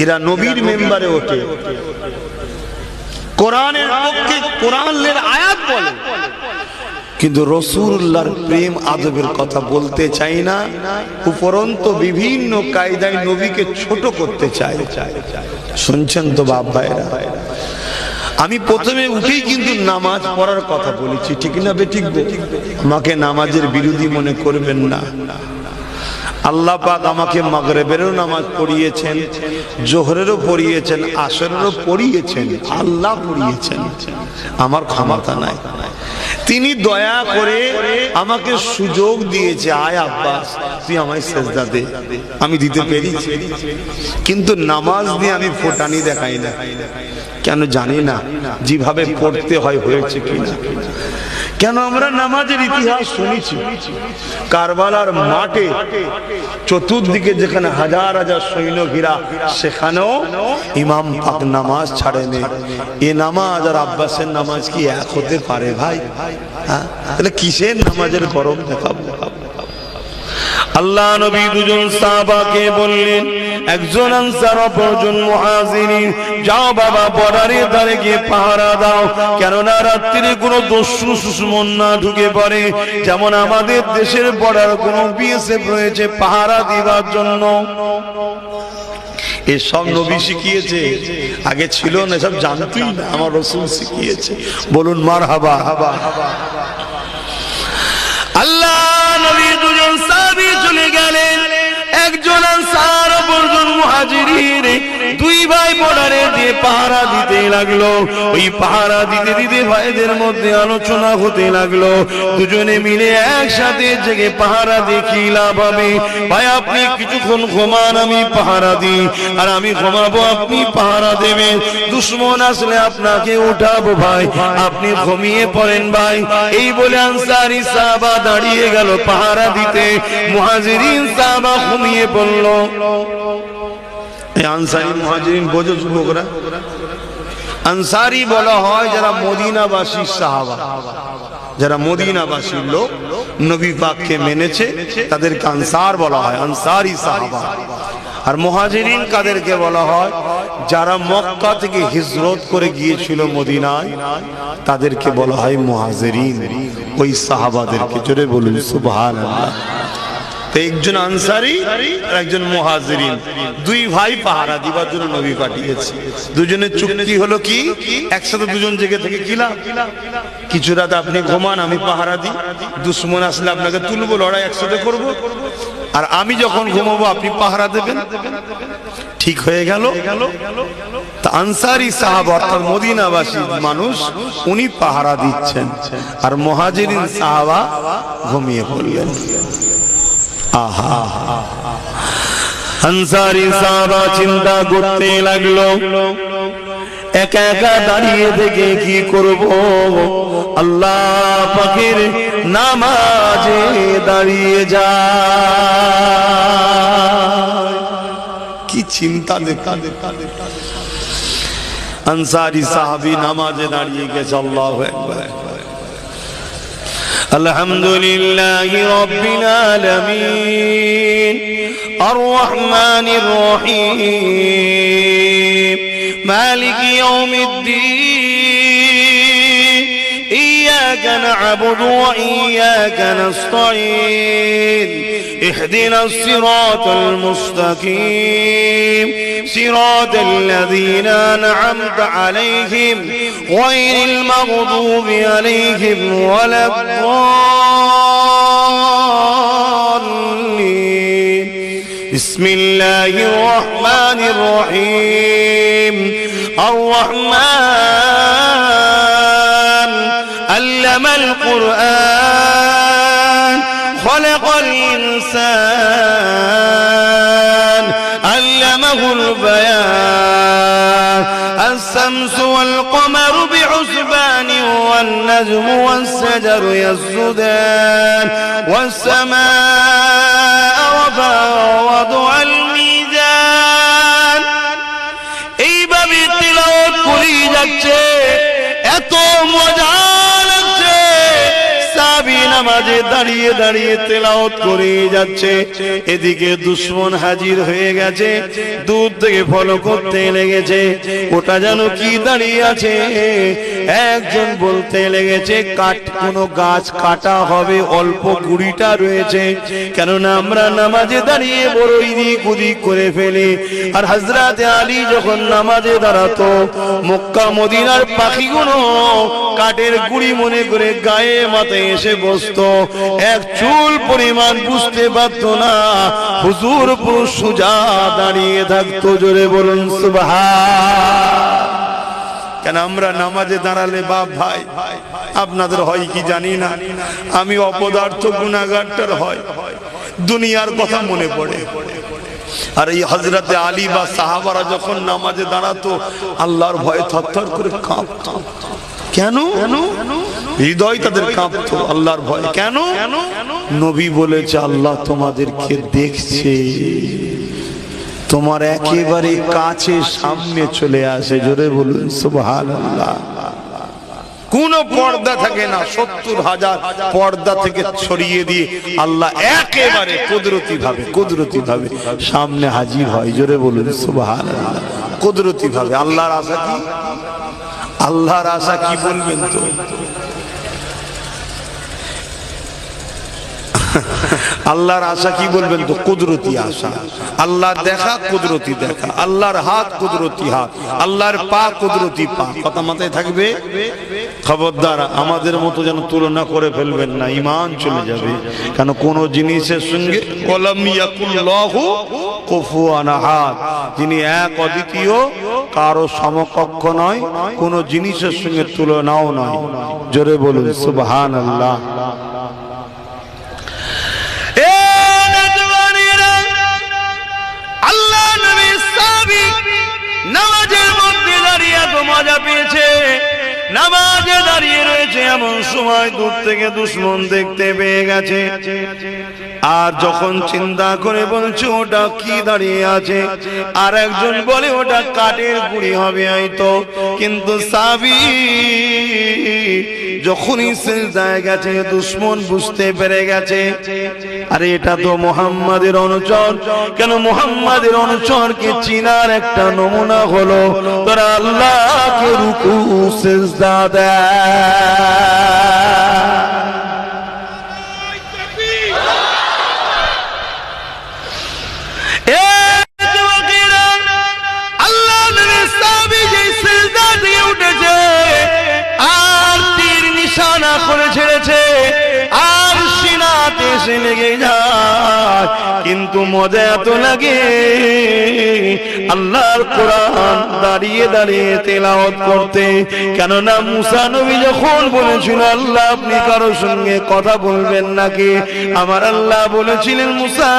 এরা নবীর মেম্বারে ওঠে, কোরআনের পক্ষে কোরআনের আয়াত বলে, কিন্তু রাসূলুল্লাহর প্রেম আদবের কথা বলতে চাই না, উপরন্ত বিভিন্ন কায়দায় নবীকে ছোট করতে চায়। শুনছেন তো বাপ ভাইরা? আমি প্রথমে উঠেই কিন্তু নামাজ পড়ার কথা বলেছি, ঠিক না বেঠিক? আমাকে নামাজের বিরোধী মনে করবেন না। আল্লাহ পাক আমাকে মাগরিবেরও নামাজ পড়িয়েছেন, জোহরেরও পড়িয়েছেন, আসরেরও পড়িয়েছেন, আল্লাহ পড়িয়েছেন, আমার ক্ষমতা নাই। তিনি দয়া করে আমাকে সুযোগ দিয়েছে, আয় আব্বাস তুই আমায় সেজদা দে, আমি দিতে পেরেছি, কিন্তু নামাজ দিয়ে আমি ফোটানি দেখাই না। কেন জানি না যেভাবে পড়তে হয় হয়েছে কিনা। কেন আমরা নামাজের ইতিহাস শুনেছি, কারবালার মাঠে চতুর্দিকে যেখানে হাজার হাজার সৈন্য ঘিরা, সেখানেও ইমাম পাক নামাজ ছাড়েনি। এ নামাজ আর আব্বাসের নামাজ কি এক হতে পারে ভাই? হ্যাঁ, তাহলে কিসের নামাজের গরম দেখাবো? আল্লাহ নবী দুজন সাহাবাকে বললেন, একজন আনসার অপরজন মুহাজিরিন, যাও বাবা বর্ডারের ধারে গিয়ে পাহারা দাও, কেননা রাত্রিরে কোনো দস্যু দুশমন না ঢুকে পড়ে, যেমন আমাদের দেশের বর্ডার কোনো বিএসএফ রয়েছে পাহারা দিবার জন্য। এসব নবী শিখিয়েছে, আগে ছিল না, সব জানতেই না, আমার রাসূল শিখিয়েছে। বলুন মারহাবা। আল্লাহ নবী দুজন সাহাবী চলে গেলেন, একজন আনসার অপরজন মুহাজিরিন, দুই ভাই বর্ডারে দিয়ে পাহারা দিতে লাগলো। ওই পাহারা দিতে দিতে ভাইদের মধ্যে আলোচনা হতে লাগলো, দুজনে মিলে একসাথে জেগে পাহারা দিয়ে কি লাভ হবে? ভাই আপনি কিছুক্ষণ ঘুমান, আমি পাহারা দিই, আর আমি ঘুমাবো, আপনি পাহারা দেবেন, দুশমন আসলে আপনাকে উঠাবো ভাই, আপনি ঘুমিয়ে পড়েন ভাই। এই বলে আনসারী সাহাবা দাঁড়িয়ে গেল পাহারা দিতে, মুহাজিরিন সাহাবা ঘুমিয়ে পড়ল। আনসারী মুহাজিরিন বোঝো যুবকরা, আনসারী বলা হয় যারা মদিনাবাসী সাহাবা, যারা মদিনাবাসী লোক নবী পাককে মেনেছে তাদেরকে আনসার বলা হয়, আনসারী সাহাবা। আর মুহাজিরিন কাদেরকে বলা হয়? যারা মক্কা থেকে হিজরত করে গিয়েছিল মদিনায়, তাদেরকে বলা হয় মুহাজিরিন। ওই সাহাবাদেরকে, জোরে বলুন সুবহানাল্লাহ। একজন আনসারী আর একজন মুহাজিরিন, দুই ভাই পাহারা দিবার জন্য নবী পাঠিয়েছে। দুজনের চুক্তি হলো কি, একসাথে দুজন জেগে থেকে কি লাভ? কিছু রাত আপনি ঘুমান, আমি পাহারা দিই, দুশমন আসলে আপনাকে তুলবো, লড়াই একসাথে করব, আর আমি যখন ঘুমাবো আপনি পাহারা দেবেন। ঠিক হয়ে গেল। তা আনসারী সাহাবা অর্থাৎ মদিনাবাসী মানুষ, উনি পাহারা দিচ্ছেন, আর মুহাজিরিন সাহাবা ঘুমিয়ে পড়লেন। আহা, আনসারী সাহাবা চিন্তা করতে লাগলো, একা একা দাঁড়িয়ে থেকে কি করব? আল্লাহ পাকের নামাজে দাঁড়িয়ে যায়। কি চিন্তা দেখা, আনসারী সাহাবী নামাজে দাঁড়িয়ে গেছে। আল্লাহু আকবার। আলহামদুলিল্লাহি রাব্বিল আলামিন আর রহমানির রহিম মালিকি ইয়াউমিদ্দিন ইয়্যাকা না'বুদু ওয়া ইয়্যাকা নাস্তাঈন اهدنا الصراط المستقيم صراط الذين أنعمت عليهم غير المغضوب عليهم ولا الضالين بسم الله الرحمن الرحيم الرحمن علم القرآن خلق الإنسان علمه البيان الشمس والقمر بحسبان والنجم والشجر يسجدان والسماء ووضع الميزان এইভাবে তিলাওয়াত করি যাচ্ছে, এত মজা লাগছে। সাহাবী নামাজে দাঁড়িয়ে দাঁড়িয়ে তেলাওয়াত করে যাচ্ছে, এদিকে দুশমন হাজির হয়ে গেছে, দূর থেকে ফলো করতে লেগেছে। ওটা যেন কি দাঁড়িয়ে আছে, একজন বলতে লেগেছে কোনো গাছ কাটা হবে, অল্প গুড়িটা রয়েছে, কেননা আমরা নামাজে দাঁড়িয়ে বড় ইদিক উদিক করে ফেলি। আর হযরতে আলী যখন নামাজে দাঁড়াতো, মক্কা মদিনার পাখিগুলো কাঠের গুড়ি মনে করে গায়ে মাথায় এসে বসতো, এক চুল পরিমাণ বুঝতে পারত না। হুজুর পুরো সোজা দাঁড়িয়ে থাকতো। জোরে বলুন সুবহান। কেন আমরা নামাজে দাঁড়ালে বাপ ভাই, আপনাদের হয় কি জানি না, আমি অপদার্থ গুনাহগারটার হয়, দুনিয়ার কথা মনে পড়ে। আর এই হযরতে আলী বা সাহাবারা যখন নামাজে দাঁড়াতো, আল্লাহর ভয়ে থরথর করে কাঁপতো। কেন? হৃদয় তাদের কাঁপতো আল্লাহর ভয়। কেন? নবী বলেছে আল্লাহ তোমাদেরকে দেখছে, তোমার একেবারে কাছে সামনে চলে আসে। জোরে বলুন সুবহানাল্লাহ। কোন পর্দা থাকে না, ৭০,০০০ পর্দা থেকে ছড়িয়ে দিয়ে আল্লাহ একেবারে কুদরতি ভাবে সামনে হাজির হয়। জোরে বলুন সুবহানাল্লাহ। কুদরতি ভাবে। আল্লাহর আশা কি? আল্লাহর আশা কি বলবেন তো? আল্লাহর আশা কি বলবেন তো? কুদরতি আশা। আল্লাহ দেখা, কুদরতি দেখা। আল্লাহর হাত, কুদরতি হাত। আল্লাহর পা, কুদরতি পা। কথা মাথায় থাকবে। খবরদার আমাদের মতো যেন তুলনা করে ফেলবেন না, ঈমান চলে যাবে। কেন কোন জিনিসের সঙ্গে ওয়ালাম ইয়াকুল্লাহু কুফুয়ান আহাদ, যিনি এক অদ্বিতীয়, কারো সমকক্ষ নয়, কোন জিনিসের সঙ্গে তুলনাও নয়। জোরে বলুন সুবহানাল্লাহ। আল্লাহ নবী সাহাবী নামাজের মধ্যে দাঁড়িয়ে তো মজা পেয়েছে, নামাজে দাঁড়িয়ে রয়েছে, এমন সময় দূর থেকে দুশমন দেখতে পেয়ে গেছে। আর যখন চিন্তা করে বলছে ওটা কি দাঁড়িয়ে আছে, আর একজন বলে ওটা কাঠের গুঁড়ি হবে হয়তো। কিন্তু সাহাবী যখনই সিজদায় গেছে, দুশমন বুঝতে পেরে গেছে আরে এটা তো মুহাম্মাদের অনুচর। কেন মুহাম্মাদের অনুচরকে চিনার একটা নমুনা হলো তারা আল্লাহকে রুকু সিজদা দেয়। আল্লাহ নবী সাহাবী যে সিজদা দিয়ে উঠেছে আর তীর নিশানা করে ছেড়েছে, আর সিনাতে এসে লেগে যায়। কিন্তু মজা এত লাগে, আল্লাহর কোরআন দাঁড়িয়ে দাঁড়িয়ে তেলাওয়াত করতে। কেননা মুসা নবী যখন বলেছিল আল্লাহ আপনি কারোর সঙ্গে কথা বলবেন নাকি, আমার আল্লাহ বলেছিলেন মুসা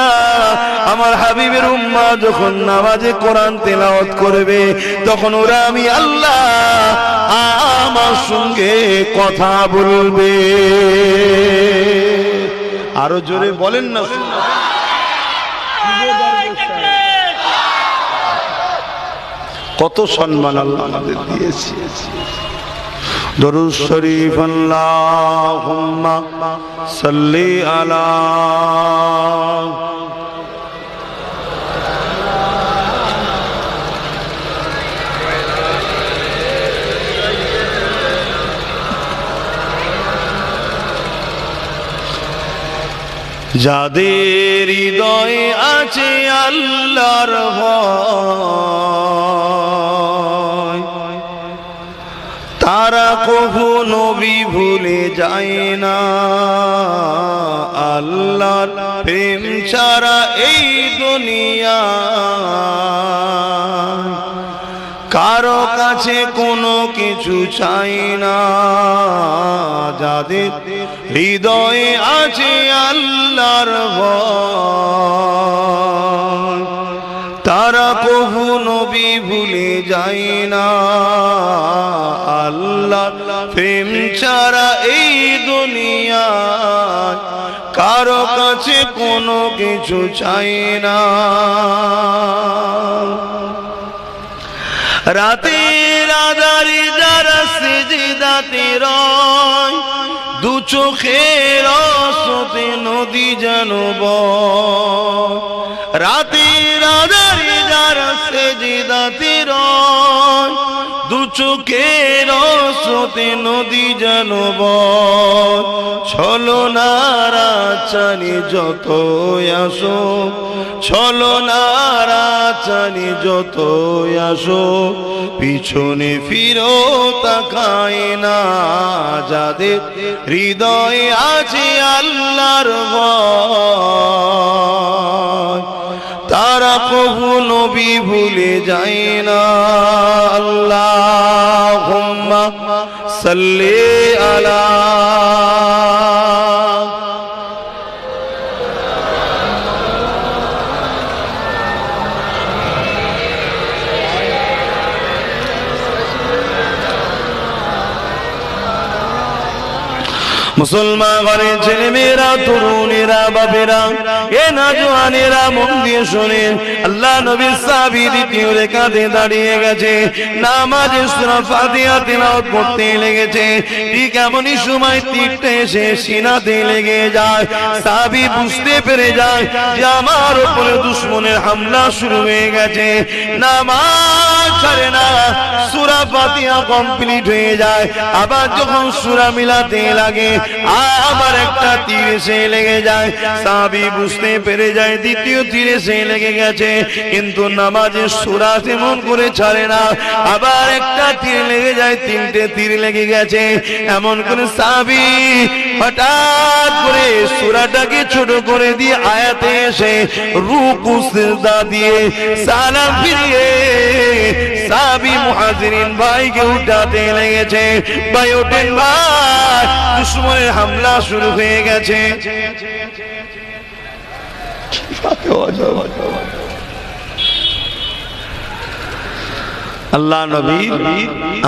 আমার হাবিবের উম্মাহ যখন নামাজে কোরআন তেলাওয়াত করবে তখন ওরা আমি আল্লাহ আমার সঙ্গে কথা বলবে। আরো জোরে বলেন না। কত সম্মান আল্লাহ আমাদের দিয়েছে। দরুদ শরীফ আল্লাহুম্মা সাল্লি আলা যাদের হৃদয়ে আছে আল্লাহর ভয়, তারা কখনো ভুলে যায় না। আল্লাহর প্রেম ছাড়া এই দুনিয়া কারো কাছে কোনো কিছু চাই না। যাদের হৃদয়ে আছে আল্লাহর ভয়, তারা কখনো ভুলে যায় না। আল্লাহর প্রেম ছাড়া এই দুনিয়া কারো কাছে কোনো কিছু চাই না। রাতের আঁধারে যারা সিজদাতে রয়, দু চোখের আঁসুতে নদী যেন বয়। রাতের আঁধারে যারা সিজদাতে রয়, দু চোখের আঁসুতে নদী যেন বয়। ছলনারা চানি যত আসো, ছলনারা চানি যত আসো, পিছনে ফিরো তাকায় না। যাদের হৃদয়ে আছে আল্লাহর ভয়, তারা কখনো ভুলে যায় না। আল্লাহুম্মা সাল্লি আলা মুসলমান ঘরের ছেলে মেয়েরা, তরুণেরা, বাপেরা, এ নওজওয়ানেরা মন দিয়ে শোনেন। আল্লাহ নবীর সাহাবী দ্বিতীয় রাকাতে দাঁড়িয়ে গেছে, নামাজে সূরা ফাতিহা তিলাওয়াত করতে লেগেছে। ঠিক এমনই সময় তীরটা এসে সিনাতে লেগে যায়। সাহাবী বুঝতে পেরে যায় যে আমার উপরে দুশমনের হামলা শুরু হয়ে গেছে। নামাজ ছাড়ে না, সূরা ফাতিহা কমপ্লিট হয়ে যায়। আবার যখন সূরা মিলাতে লাগে আবার একটা তীর এসে লেগে যায়। সাহাবী বুঝতে পেরে যায় দ্বিতীয় তীর এসে লেগে গেছে, কিন্তু নামাজের সূরা তেমন করে ছাড়ে না। আবার একটা তীর লেগে যায়, তিনটে তীর লেগে গেছে। এমন করে সাহাবী হঠাৎ করে সূরাটাকে ছোট করে দিয়ে আয়াতে এসে রুকু সিজদা দিয়ে সালাম ফিরিয়ে সাহাবী মুহাজিরিন ভাইকে উঠাতে লেগেছে। ভাই ওঠেন ভাই, দুশমনের হামলা শুরু হয়ে গেছে। আল্লাহ নবী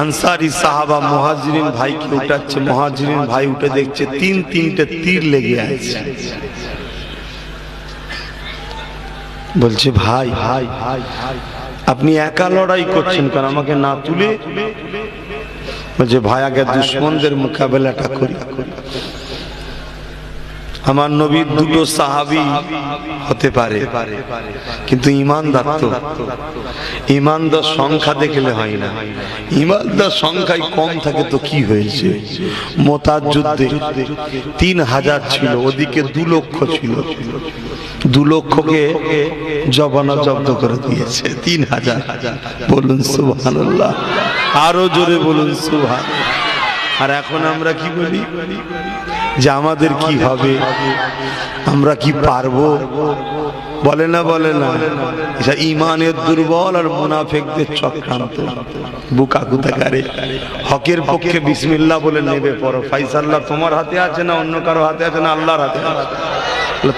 আনসারী সাহাবা মুহাজিরিন ভাইকে উঠাচ্ছে। মুহাজিরিন ভাই উঠে দেখছে তিনটে তীর লেগে আছে। বলছে ভাই ভাই আপনি একা লড়াই করছেন কেন, আমাকে না তুলে? বলছে ভাই আগে দুশমনদের মোকাবেলাটা করি। আমার নবীর দুটো সাহাবী হতে পারে, কিন্তু ইমানদার তো ইমানদার সংখ্যা দেখলে হয় না। ইমানদার সংখ্যায় কম থাকে তো কি হয়েছে? মোতার যুদ্ধে 3000 ছিল, ওদিকে 2 লক্ষ ছিল। 2 লক্ষকে জবানা জব্দ করে দিয়েছে 3000। বলুন সুবহানাল্লাহ, আরো জোরে বলুন সুবহান। আর এখন আমরা কি বলি যে আমাদের কি হবে, আমরা কি পারবো? বলে না বলে না, এটা ইমানের দুর্বল আর মুনাফিকদের চক্রান্ত। বুকা কুতাকারে হকের পক্ষে বিসমিল্লাহ বলে নেবে পড়ো। ফাইসাল্লাহ তোমার হাতে আছে না অন্য কারো হাতে আছে না আল্লাহর হাতে আছে?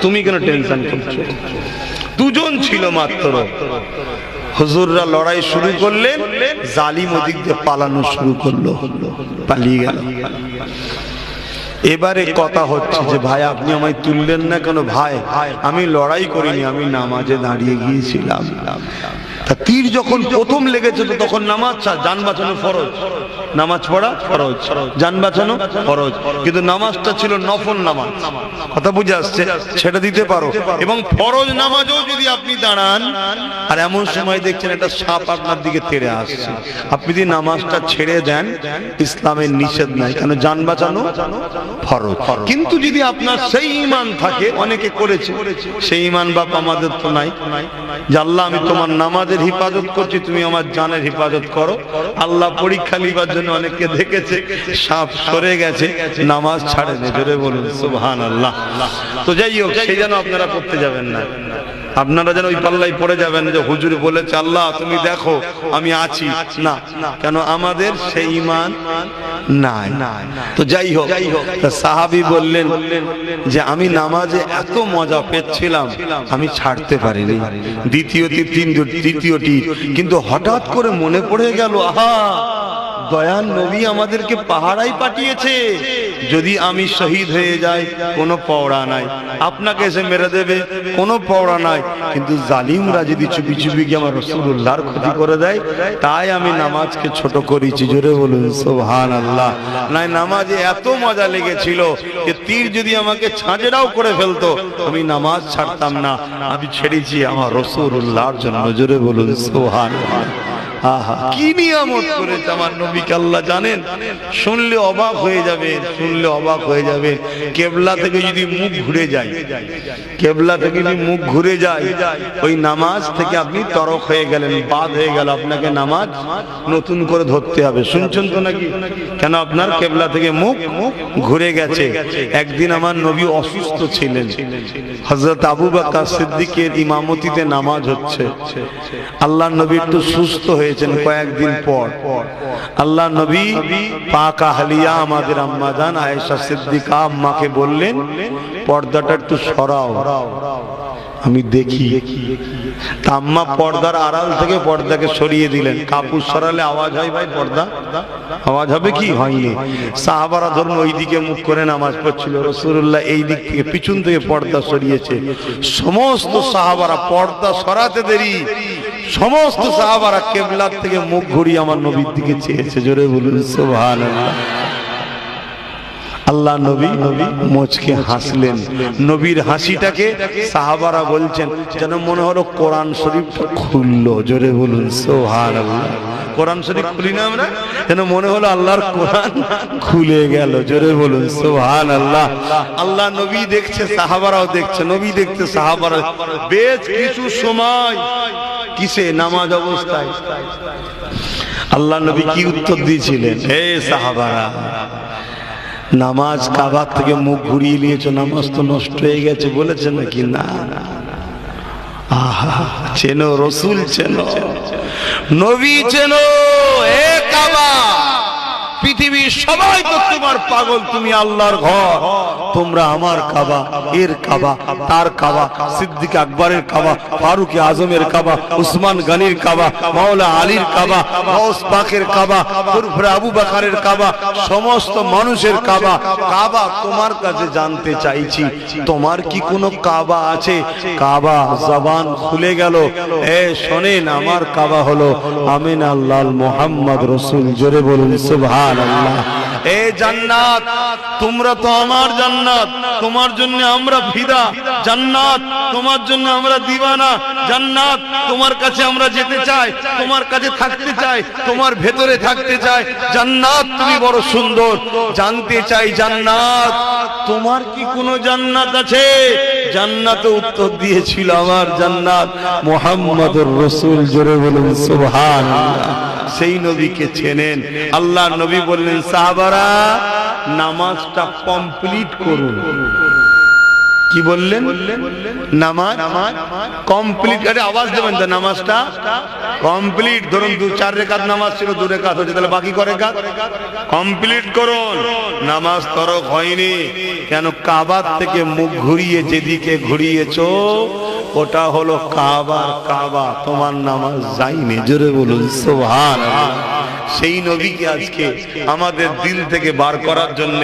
তুমি কেন টেনশন করছো? 2 জন ছিল মাত্র। হুজুররা লড়াই শুরু করলেন, জালিম ওদিক দিয়ে পালানো শুরু করলো, পালিয়ে গেল। এবারে কথা হচ্ছে যে ভাই আপনি আমায় তুললেন না কেন? ভাই আমি লড়াই করিনি, আমি নামাজে দাঁড়িয়ে গিয়েছিলাম। তা তীর যখন প্রথম লেগেছে তো তখন নামাজ জান বাঁচানো ফরজ, নামাজ পড়া ফরজ, জান বাঁচানো ফরজ, কিন্তু নামাজটা ছিল নফল নামাজ। কথা বুঝে আসছে? ছেড়ে দিতে পারো। এবং ফরজ নামাজও যদি আপনি দাঁড়ান আর এমন সময় দেখছেন একটা সাপ আপনার দিকে তেড়ে আসছে, আপনি যদি নামাজটা ছেড়ে দেন ইসলামের নিষেধ নাই, কেন জান বাঁচানো ফরজ। কিন্তু যদি আপনার সেই ঈমান থাকে, অনেকে করেছে, সেই ঈমান বাপ আমাদের তো নাই, যে আল্লাহ আমি তোমার নামাজের হিফাজত করছি, তুমি আমার জানের হিফাজত করো। আল্লাহ পরীক্ষা নিবার জন্য অনেককে দেখেছে সাপ সরে গেছে, নামাজ ছাড়েনি। জোরে বলুন সুবহানাল্লাহ। তো যাই হোক, সেই যেন আপনারা করতে যাবেন না, আপনারা যেন ওই পাল্লাই পড়ে যাবেন যে হুজুর বলেছে আল্লাহ তুমি দেখো আমি আছি, না, কেন আমাদের সেই ঈমান নাই। তো যাই হোক, সাহাবী বললেন যে আমি নামাজে এত মজা পেয়েছিলাম আমি ছাড়তে পারিনি। দ্বিতীয়টি কিন্তু হঠাৎ করে মনে পড়ে গেল, আহা দয়ান নবী আমাদেরকে পাহাড়ায় পাঠিয়েছে, যদি আমি শহীদ হয়ে যাই কোনো পওড়া নাই, আপনাকে এসে মেরে দেবে কোনো পওড়া নাই, কিন্তু জালিমরা যদি চুপি চুপি গিয়ে আমার রাসূলুল্লাহর ক্ষতি করে দেয়, তাই আমি নামাজকে ছোট করেছি। জোরে বলুন সুবহানাল্লাহ। নাই নামাজে এত মজা লেগেছিল যে তীর যদি আমাকে ছাঁচেরাও করে ফেলতো আমি নামাজ ছাড়তাম না, আমি ছেড়েছি আমার রাসূলুল্লাহর জন্য। জোরে বলুন সুবহানাল্লাহ। আহা কি নিয়ামত করেছে আমার নবীকে আল্লাহ জানেন। শুনলে অবাক হয়ে যাবে, শুনলে অবাক হয়ে যাবে। কেবলা থেকে যদি মুখ ঘুরে যায়, কেবলা থেকে যদি মুখ ঘুরে যায়, ওই নামাজ থেকে আপনি তরক হয়ে গেলেন, বাদ হয়ে গেল, আপনাকে নামাজ নতুন করে ধরতে হবে। শুনছেন তো নাকি? কেন আপনার কেবলা থেকে মুখ ঘুরে গেছে। একদিন আমার নবী অসুস্থ ছিলেন, হযরত আবু বকর সিদ্দিকের ইমামতিতে নামাজ হচ্ছে। আল্লাহ নবী একটু সুস্থ হয়েছেন কয়েকদিন পর। আল্লাহ নবী পাক আহলিয়া আমাদের আম্মা জান আয়েশা সিদ্দিকা আম্মাকে বললেন পর্দাটা একটু সরাও, আমি দেখি। তা আম্মা পর্দার আড়াল থেকে পর্দাকে সরিয়ে দিলেন। কাপড় সরালে আওয়াজ হয় ভাই, পর্দা আওয়াজ হবে কি? হয়নি। সাহাবারা ধরুন ওই দিকে মুখ করে নামাজ পড়ছিল, রাসূলুল্লাহ এই দিক থেকে পিছন থেকে পর্দা সরিয়েছে। সমস্ত সাহাবারা পর্দা সরাতে দেরি, সমস্ত সাহাবারা কিবলা থেকে মুখ ঘুরিয়ে আমার নবীর দিকে চেয়েছে। জোরে বলুন সুবহানাল্লাহ। আল্লাহ নবী মুচকে হাসলেন। নবীর হাসিটাকে সাহাবারা বলছেন যেন মনে হলো কোরআন শরীফ খুললো। জোরে বলুন সুবহানাল্লাহ। কোরআন শরীফ খুলি না আমরা, যেন মনে হলো আল্লাহর কোরআন খুলে গেল। জোরে বলুন সুবহানাল্লাহ। আল্লাহ নবী দেখছে, সাহাবারাও দেখছে, নবী দেখতে সাহাবারা। বেশ কিছু সময় কিসে? নামাজ অবস্থায়। আল্লাহ নবী কি উত্তর দিয়েছিলেন? হে সাহাবারা, নামাজ কাবা থেকে মুখ ঘুরিয়ে নিয়েছো, নামাজ তো নষ্ট হয়ে গেছে বলেছে নাকি? না। আহা, চেনো রাসূল, চেনো নবী, চেনো। হে কাবা, পৃথিবীর সবাই তো তোমার পাগল, তুমি আল্লাহর ঘর, তোমরা আমার কাবা, এর কাবা, তার কাবা, সিদ্দিক আকবরের কাবা, ফারুক আজমের কাবা, উসমান গনির কাবা, মাওলা আলীর কাবা, গাউস পাকের কাবা, ফুরফুরা আবু বকরের কাবা, সমস্ত মানুষের কাবা। কাবা তোমার কাছে জানতে চাইছি, তোমার কি কোনো কাবা আছে? কাবা জবান খুলে গেল। এ শোনেন, আমার কাবা হলো আমিন আল্লাহ মুহাম্মদ রাসূল। জোরে বলুন সুবহানাল্লাহ। এ জান্নাত, তোমরা তো আমার জান্নাত, তোমার জন্য আমরা ফিদা। জান্নাত তোমার জন্য আমরা দিওয়ানা। জান্নাত তোমার কাছে আমরা যেতে চাই, তোমার কাছে থাকতে চাই, তোমার ভেতরে থাকতে চাই। জান্নাত তুমি বড় সুন্দর, জানতে চাই জান্নাত তোমার কি কোনো জান্নাত আছে? জান্নাতে উত্তর দিয়েছিল আমার জান্নাত মুহাম্মদুর রাসূল। জোরে বলুন সুবহানাল্লাহ। সেই নবীকে চেনেন। আল্লাহ নবী বললেন সাহাবারা নামাজটা কমপ্লিট করুন। কি বললেন? নামাজ কমপ্লিট। আরে আওয়াজ দেবেন তো, নামাজটা কমপ্লিট। ধরুন 4 রাকাত নামাজ ছিল, 2 রাকাত হয়েছে, তাহলে বাকি ক রাকাত? কমপ্লিট করুন। নামাজ তরক হয়নি। কেন? কাবার থেকে মুখ ঘুরিয়ে যেদিকে ঘুরিয়েছো ওটা হলো কাবার কাবা, তোমার নামাজ যায়নি। জোরে বলুন সুবহানাল্লাহ। সেই নবীকে আজকে আমাদের দিল থেকে বার করার জন্য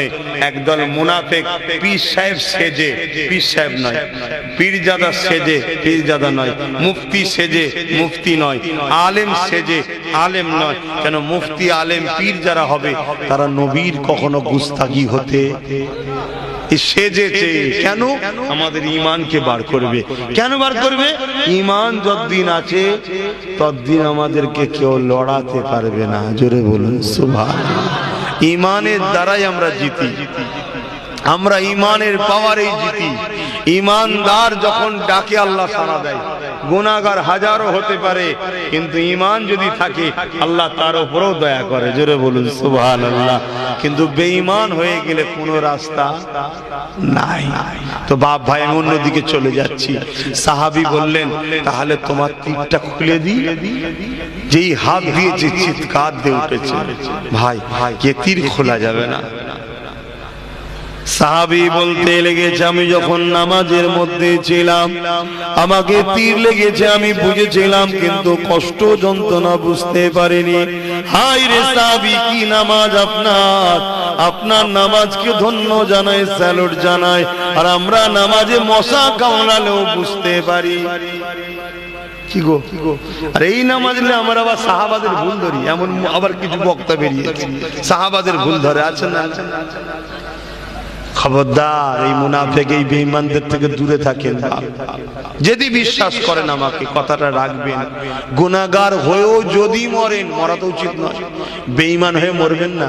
একদল মুনাফিক পীর সাহেব সেজে, পীর সাহেব নয়, পীরজাদা সেজে, পীরজাদা নয়, মুফতি সেজে, মুফতি নয়, আলেম সেজে, আলেম নয়। কেন মুফতি আলেম পীর যারা হবে তারা নবীর কখনো গুস্তাখি হতে সেজেছে। কেন? আমাদের ঈমানকে বার করবে। কেন বার করবে? ঈমান যতদিন আছে ততদিন আমাদেরকে কেউ লড়াতে পারবে না। জোরে বলুন সুবহানাল্লাহ। ঈমানের দ্বারাই আমরা জিতি, আমরা ঈমানের পাওয়ারেই জিতি। ঈমানদার যখন ডাকে আল্লাহ সাড়া দেয়। গুনাহগার হাজারো হতে পারে, কিন্তু ঈমান যদি থাকে আল্লাহ তার উপরেও দয়া করে। জোরে বলুন সুবহানাল্লাহ। কিন্তু বেঈমান হয়ে গেলে কোনো রাস্তা নাই। তো বাপ ভাই আমি অন্যদিকে চলে যাচ্ছি। সাহাবী বললেন তাহলে তোমার তীরটা খুলে দিই। যেই হাত দিয়ে যে চিৎকার দিয়ে উঠেছে, ভাই কে তীর খোলা যাবে না। সাহাবী বলতে লেগেছে আমি যখন নামাজের মধ্যে ছিলাম আমাকে তীর লেগেছে, আমি বুঝেছিলাম কিন্তু কষ্ট যন্ত্রণা বুঝতে পারিনি। হায় রে সাহাবী কি নামাজ আপনার, আপনার নামাজকে ধন্য জানাই, স্যালুট জানাই। আর আমরা নামাজে মশা কামড়ালেও বুঝতে পারি। কি গো, আর এই নামাজ আমরা আবার সাহাবাদের ভুল ধরি। এমন আবার কিছু বক্তা বেরিয়েছে সাহাবাদের ভুল ধরে। আছে না? খবরদার এই মুনাফিক এই বেঈমানদের থেকে দূরে থাকেন। যদি বিশ্বাস করেন আমাকে কথাটা রাখবেন, গুনাহগার হয়েও যদি মরেন, মরা তো উচিত নয়, বেঈমান হয়ে মরবেন না।